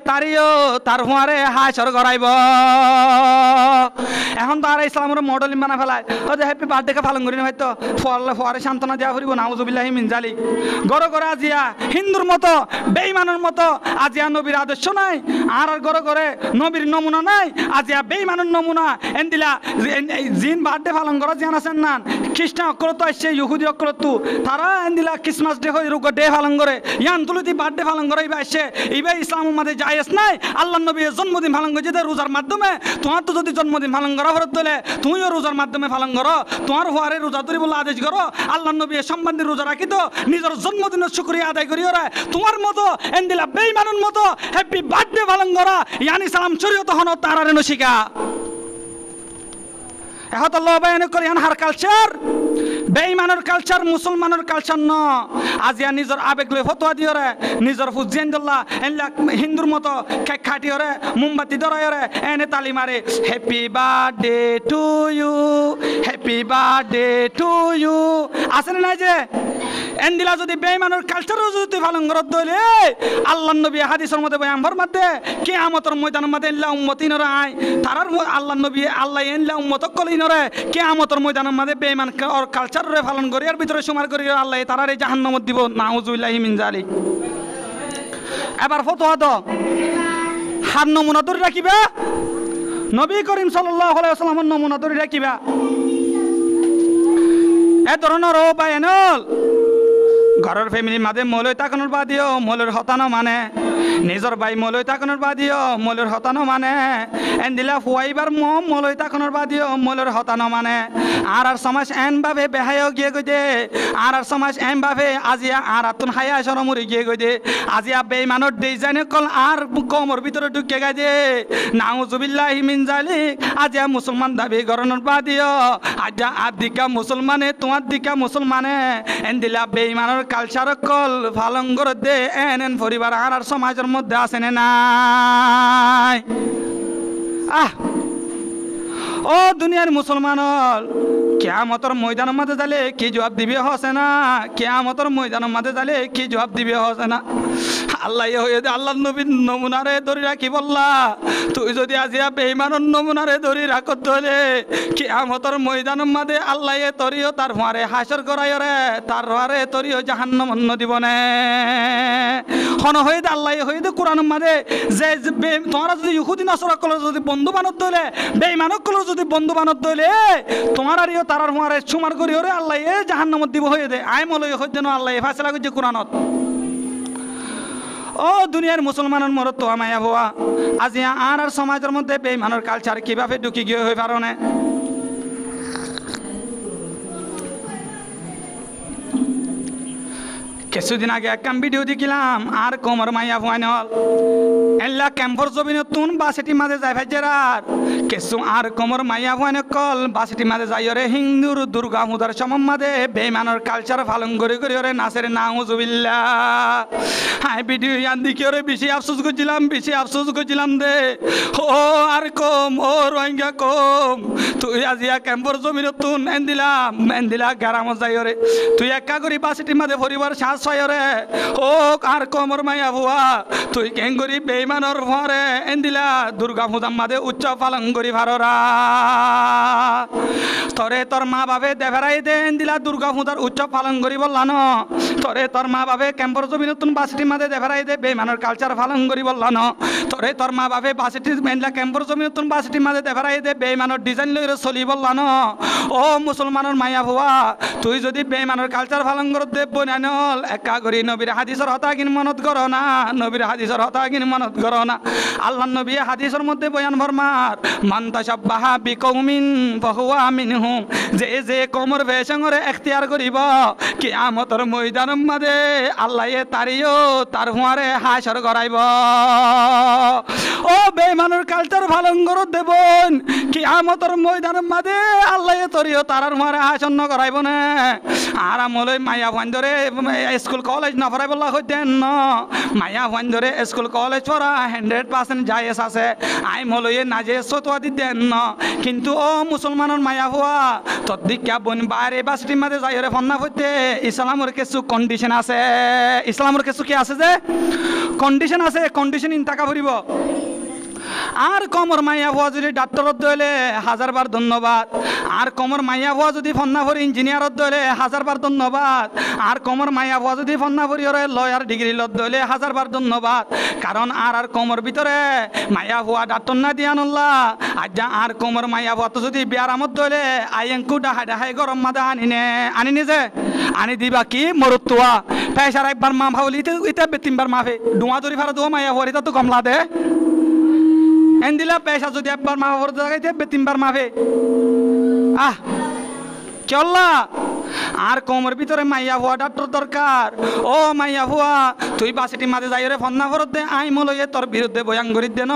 তারিও তার হুয়ারে হাসর করাইব এখন তো আর ইসলামের মডেলিং বানা ফেলায় ও যে হ্যাপি বার্থডে পালন করি না হয়তো ফোয়ারে সান্ত্বনা দেওয়া ফুরিব নাউজুবিল্লাহি মিন জালিক গড় গড়ে আজিয়া হিন্দুর মতো বেঈমানের মতো আজিয়া নবীর আদর্শ নাই আর গড় গড়ে নবীর নমুনা নাই আজিয়া বেঈমানের নমুনা এন্দিলা জিন বার্থডে পালন করা জিয়ান আছেন না খ্রিস্টান অক্কলত আসছে ইহুদি অক্কলত তারা এন্দিলা ক্রিসমাস ডে হয়ে রুগ ডে পালন করে ইয়ান তুলতি বার্থডে পালন করে ইবা আসছে ইবা ইসলামের মধ্যে জায়েজ নাই আল্লাহ নবীর জন্মদিন পালন করে যে রোজার মাধ্যমে তোমার তো যদি জন্মদিন পালন করা ফরত দিলে তুমিও রোজার মাধ্যমে পালন করো তোমার হওয়ারে রোজা ধরি বলে আদেশ করো আল্লাহ নবী সম্বন্ধে রোজা রাখি তো নিজের জন্মদিনের শুকরিয়া আদায় করি ওরা তোমার মতো এন্দিলা বেঈমানের মতো হ্যাপি বার্থডে পালন করা ইয়ানি সালাম শরীয়ত হন তারারে নশিকা এহতাল্লাহ বায়ান করি হার কালচার বেঈমানের কালচার মুসলমানের কালচার ন আজিয়া নিজের আবেগ লই ফতোয়া দিও রে নিজের ফুজিয়ান্দাল্লাহ এলা হিন্দুর মতো কেক খাটি রে মোমবাতি ধরায় রে এনে তালি মারে happy birthday to you happy birthday to you আসেন না যে এন্দিলা যদি বেঈমানের কালচারও যদি পালন করত দইলে আল্লাহর নবী হাদিসের মধ্যে বয়ান ফরমাতে কিয়ামতের ময়দানের মধ্যে ইল্লা উম্মতি নরে আই তারার আল্লাহর নবী আল্লাহ ইল্লা উম্মতক কলিনরে কিয়ামতের ময়দানের মধ্যে বেঈমান আর কালচারে পালন করি আর ভিতরে সুমার করি আল্লাহ তারারে জাহান্নামত দিব নাউজুবিল্লাহি মিন জালিক এবার ফতোয়া দাও হার নমুনা ধরে রাখিবা নবী করিম সাল্লাল্লাহু আলাইহি ওয়াসাল্লামের নমুনা ধরে রাখিবা এ ধরনের ও বায়ানল ঘরের ফ্যামিলির মাঝে মৌলই তাকানোর বাদিও মৌলের হতানো মানে নিজের ভাই মৌলই তাকানোর বাদিও মৌলের হতানো মানে এন্দিলা ফুয়াইবার মৌলই তাকানোর বাদিও মৌলের হতানো মানে আর সমাজ এন ভাবে বেহায়ও গিয়ে গইদে আর সমাজ এন ভাবে আজিয়া আর আতুন হায়া সরমুরি গিয়ে গইদে আজিয়া বেঈমানের ডিজাইন কল আর কমর ভিতরে ঢুকে গেছে নাউজুবিল্লাহি মিন জালিক আজিয়া মুসলমান দাবি গরনের বাদিও আজিয়া আদিকা মুসলমানে তোমার দিকা মুসলমানে এন্দিলা বেঈমানের কালচার কল পালন করে দে এন পরিবার আর সমাজের মধ্যে আসে নাই ও দুনিয়ার মুসলমান কিয়ামতের ময়দানের মাঝে যালে কি জবাব দিবে হসে না কিয়ামতের ময়দানের মাঝে যালে কি জবাব দিবে হসে না আল্লাহ আল্লাহ নবীর নমুনারে ধরে রাখি বললা তুই যদি আজিয়া বেঈমানের নমুনারে ধরে রাখত হলে কিয়ামতের ময়দানের মাঝে আল্লাহ তরিও তার হারে হাসর করাই রে তার হারে তরিও জাহান্নাম অন্য দিবনে হন হইতে আল্লাহ হইতে কোরআনের মাঝে যে তোমরা যদি ইহুদি নাসরা কল যদি বন্ধু বানত দইলে বেঈমানক কল যদি বন্ধু বানত দইলে তোমার আরিও তারার হারে সুমার করি রে আল্লাহ জাহান্নামত দিব হয়ে দে আই মলই হইতে না আল্লাহ ফয়সালা করছে কোরআনত ও দুনিয়ার মুসলমানের মরত তো আমায়া হওয়া আজি আর সমাজের মধ্যে বেঈমানের কালচার কিভাবে ঢুকি গিয়ে হয়ে পারনে কিছুদিন আগে একটা ভিডিও দেখিলাম আর কোমর মাইয়া ফাইনাল এল্লা ক্যাম্পর জমি নতুন বাসেটি মাঝে যাই ভাইজার কিছু আর কোমর মাইয়া ফাইন কল বাসেটি মাঝে যাই রে হিন্দুর দুর্গা পূজার সমম মাঝে বেমানোর কালচার পালন করে করে ওরে নাচের নাউজুবিল্লাহ হাই ভিডিও ইয়ান দিকে ওরে বেশি আফসোস করছিলাম দে ও আর কম ও রোহিঙ্গা কম তুই আজিয়া ক্যাম্পর জমি নতুন এন্দিলা গ্রামত যাই রে তুই একা করি বাসেটি মাঝে পরিবার শ্বাস হয় রে ও আর কোমর মাইয়া ভুয়া তুই কেন করি বেইমানর ভরে এন্দিলা দুর্গা পূজার মাঝে উৎসব পালন করি ভাররা তরে তোর মা বাপে দেখারাই দে এন্দিলা দুর্গা পূজার উৎসব পালন করি বললান তরে তোর মা বাপে ক্যাম্পর জমি নতুন বাসেটির মাঝে দেখারাই দে বেইমানর কালচার পালন করি বললান তরে তোর মা বাপে বাসেটি মেনলা ক্যাম্পর জমি নতুন বাসেটির মাঝে দেখারাই দে বেইমানর ডিজাইন লই চলি বললান ও মুসলমানের মাইয়া ভুয়া তুই যদি বেইমানর কালচার পালন করত দেব বনানল একা করি নবীর হাদিসের হতাগিন মনত করো না নবীর হাদিসের হতাগিন মনত করো না আল্লাহ নবী হাদিসের মধ্যে বয়ান ফরমার মান তাশাব্বাহা বিকৌমিন ফাহুয়া মিনহুম যে কমর বেশঙ্গরে এখতিয়ার করিব কিয়ামতের ময়দানের মাঝে আল্লাহ তারিও তার হুয়ারে হাসর করাইব ও বেঈমানের কালচার পালন করত দেবন কিয়ামতের ময়দানের মাঝে আল্লাহ তারিও তার হুয়ারে হাসন্ন করাইব না আর আমলৈ মাইয়া ভাঞ্জরে স্কুল কলেজ না পড়াই বলা হইতেন ন মাইয়া ভাঞ্জরে স্কুল কলেজ পড়া 100% জায়েজ আছে আই মলয়ে নাজে সতোয়া দিতেন ন কিন্তু ও মুসলমানের মায়া হওয়া তোর দিকা বোন বাইরে বাসটির মাঝে যাই রে ফন্না হইতে ইসলামের কিছু কন্ডিশন আছে ইসলামের কিছু কি আছে যে কন্ডিশন আছে কন্ডিশন ইন টাকা ভরিব আর কমর মাইয়া হওয়া যদি ডাক্তারত দইলে 1000বার ধন্যবাদ আর কমর মাইয়া হওয়া যদি ফন্না ভরি ইঞ্জিনিয়ারত দইলে 1000বার ধন্যবাদ আর কমর মাইয়া হওয়া যদি ফন্না ভরি লয়ার ডিগ্রি লত দইলে 1000বার ধন্যবাদ কারণ আর কমর ভিতরে মাইয়া হওয়া ডাক্তার না দিয়ানুল্লাহ আজ আর কমর মাইয়া হওয়া তো যদি বিয়ারামত দইলে আইঙ্কু ডাহাই গরম মাদা আনিনি যে আনি দিবা কি মরুতুয়া পেশার একবার মা ভাবলি ইতে 3বার মাফে ডুয়া দরি ভাড়া দোয়া মাইয়া হওয়ার এটা তো কমলা দে এন্দিলা পয়সা যদি একবার মা বাবার জায়গায় 3বার মাফে চল্লা আর কোমর ভিতরে মাইয়া ভুয়া ডাক্তার দরকার ও মাইয়া ভুয়া তুই বাসিটি মাঝে যাই রে ফন্না ভরত দে আই মলয়ে তোর বিরুদ্ধে বয়ান করি দে ন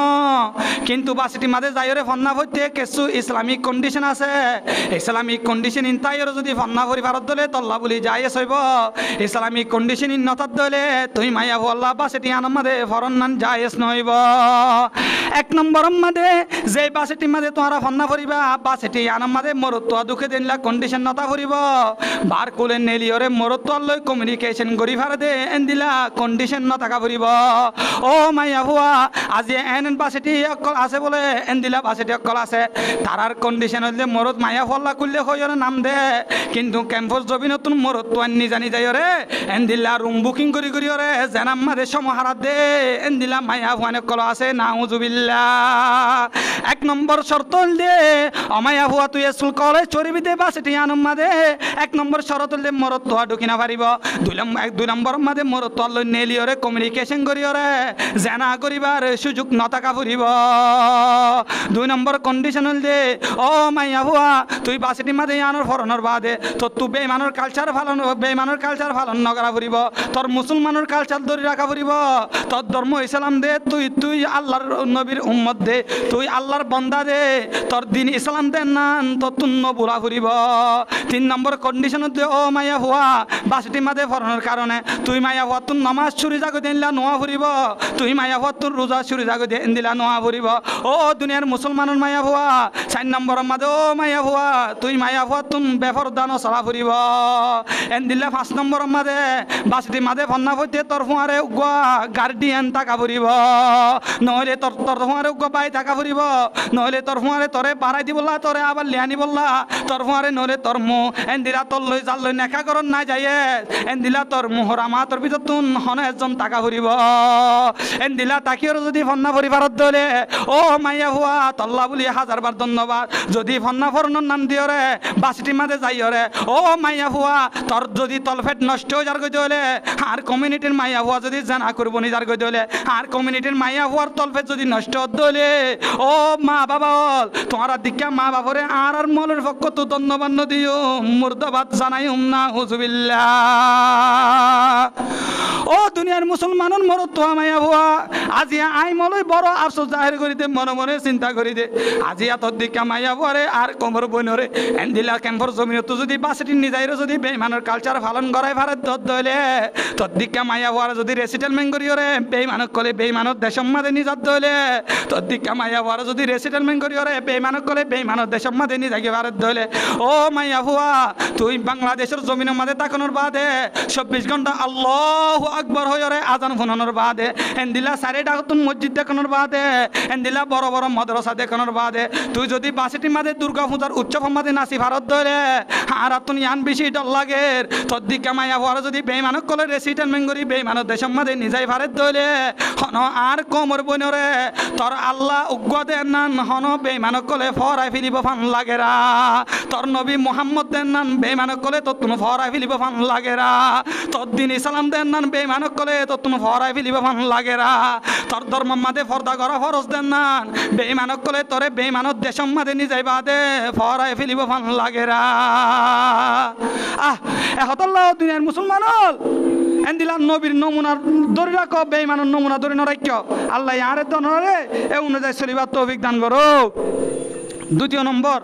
কিন্তু বাসিটি মাঝে যাই রে ফন্না ভরতে কিছু ইসলামিক কন্ডিশন আছে ইসলামিক কন্ডিশন ইনতাইর যদি ফন্না ভরি ভারত দলে তল্লা বলি যাই হইব ইসলামিক কন্ডিশন ইন নতার দলে তুই মাইয়া ভুয়া বাসিটি আনম মাঝে ফরন নান যাইস নইব 1 নম্বর মাঝে যে বাসিটি মাঝে তোমরা ফন্না ভরিবা বাসিটি আনম মাঝে মরত দুঃখে দিনলা কন্ডিশন নতা ভরিব বার কোলে নেলিওরে মরত লই কমিউনিকেশন করি ভার দে এন্দিলা কন্ডিশন ন থাকা ফুরিব ও মাইয়া ভুয়া আজি এন বাসেটি অকল আছে বলে এন্দিলা বাসেটি অকল আছে তারার কন্ডিশন হলে মরত মাইয়া ফল্লা করলে হইরে নাম দে কিন্তু ক্যাম্পাস জবি নতুন মরত তো আনি জানি যাই রে এন্দিলা রুম বুকিং করি করি রে জানাম মাদে সমাহারা দে এন্দিলা মাইয়া ভুয়ান অকল আছে নাউজুবিল্লাহ 1 নম্বর শর্ত দে অমাইয়া ভুয়া তুই স্কুল কলেজ চরিবি দে বাসেটি আনম মাদে 1 নম্বর শরত হলে মরত তো ঢুকিনা পারিব 2 নম্বর মাঝে মরত তো নেলিওরে কমিউনিকেশন করিওরে জানা করিবার সুযোগ নথাকা ফুরিব 2 নম্বর কন্ডিশন হল দে ও মাইয়া ভুয়া তুই বাসিটি মাঝে আনোর ফরনের বাদে তোর তু বেইমানোর কালচার ফালন নকরা ফুরিব তোর মুসলমানের কালচার ধরে রাখা ফুরিব তোর ধর্ম ইসলাম দে তুই আল্লাহর নবীর উম্মত দে তুই আল্লাহর বন্দা দে তোর দিন ইসলাম দে নান তোর তুন্ন বুড়া ফুরিব 3 নম্বর কন্ডিশন দে ও মাইয়া ভুয়া বাসিটি মাঝে ফরনের কারণে তুই মাইয়া ভুয়া তোর নামাজ ছুরি জাগো দিলা নোয়া ফুরিব তুই মাইয়া ভুয়া তোর রোজা ছুরি জাগো দিলা নোয়া ফুরিব ও দুনিয়ার মুসলমানের মাইয়া ভুয়া 4 নম্বর মাঝে ও মাইয়া ভুয়া তুই মাইয়া ভুয়া তুন বেফর দানো চলা ফুরিব এন্দিলা 5 নম্বর মাঝে বাসিটি মাঝে ফন্না হইতে তোর ফুয়ারে উগুয়া গার্ডিয়ান টাকা ফুরিব নহলে তোর ফুয়ারে উগুয়া বাই টাকা ফুরিব নহলে তোর ফুয়ারে তোরে বাড়াই দি বললা তোরে আবার লিয়ানি বললা তোর ফুয়ারে নহলে তোর মু এন্দিলা তোর লই জাল লই নেখা করন না যাইয়ে এন্দিলা তোর মুহরা মাতর ভিতর তুন হনে একজন টাকা ফুরিব এন্দিলা তাকিওর যদি ফন্না ভরি ভারত দলে ও মাইয়া হুয়া তল্লা বলি 1000বার ধন্যবাদ যদি ফন্না ফরনের নাম দিও রে বাসিটি মাঝে যাইও রে ও মাইয়া হুয়া তোর যদি তলফেট নষ্ট হয়ে যার গই দলে আর কমিউনিটির মাইয়া হুয়া যদি জানা করবো নিজার কই দলে আর কমিউনিটির মাইয়া হওয়ার তলফে যদি নষ্ট দলে ও মা বাবা হল তোমার দীক্ষা মা বাবারে আর মলের পক্ষ তো ধন্যবাদ দিও মুর্দাবাদ জানাই না হুজুবিল্লাহ ও দুনিয়ার মুসলমানন মরত তো মাইয়া হওয়া আজি আই মলই বড় আফসোস জাহির করিতে মনে মনে চিন্তা করি দে আজি এত দীক্ষা মাইয়া হওয়ারে আর কোমর বইনরে এন্দিলা ক্যাম্পর জমিনত যদি বাসেটি নিজাইরে যদি বেইমানের কালচার পালন করাই ভারত দলে তোর দীক্ষা মাইয়া হওয়ার যদি রেসিটেলমেন্ট করিওরে বেইমানক কলে বেইমানত দেশম মাঝে নিজাত দলে তোর দীক্ষা মাইয়া হওয়ার যদি রেসিটেলমেন্ট করিওরে বেইমানক কলে বেইমানত দেশম মাঝে নিজাকে ভারত দলে ও মাইয়া হুয়া তুই বাংলাদেশের জমিনের মাঝে তাকানোর বাদে 24 ঘন্টা আল্লাহু আকবার হইরে আজান ফোনানোর বাদে এন্দিলা সারে ডাকতুন মসজিদ দেখানোর বাদে এন্দিলা বড় বড় মাদ্রাসা দেখানোর বাদে তুই যদি বাসিটির মাঝে দুর্গা পূজার উৎসব মাঝে নাচি ভারত ধরে আর তুন ইয়ান বেশি ডর লাগে তোর দিকে মাইয়া হওয়ার যদি বেইমানক কলে রেসিটেলমেন্ট করি বেইমানত দেশের মাঝে নিজাই ভারত ধরে হন আর কমর বইনরে তোর আল্লাহ উগ্র দেন নান হন বেইমানক কলে ফরাই ফিলিব ফান লাগেরা তোর নবী মোহাম্মদ দেন নান বেইমানক কলে তোর তুমি ফরাই ফিলিব ফান লাগেরা তোর দিন ইসলাম দেন নান বেইমানক কলে তোর তুমি ফরাই ফিলিব ফান লাগেরা তোর ধর্ম মাঝে ফর্দা করা ফরজ দেন নান বেইমানক কলে তোরে বেইমানত দেশের মাঝে নিজাই বাদে ফরাই ফিলিব ফান লাগেরা এহতল্লাহ দুনিয়ার মুসলমান হল এন্দিলা নবীর নমুনার ধরে রাখো বেইমানের নমুনা ধরে নরাক্য আল্লাহ আরে দনরে এ অনুযায়ী চলিবার তৌফিক দান করো দ্বিতীয় নম্বর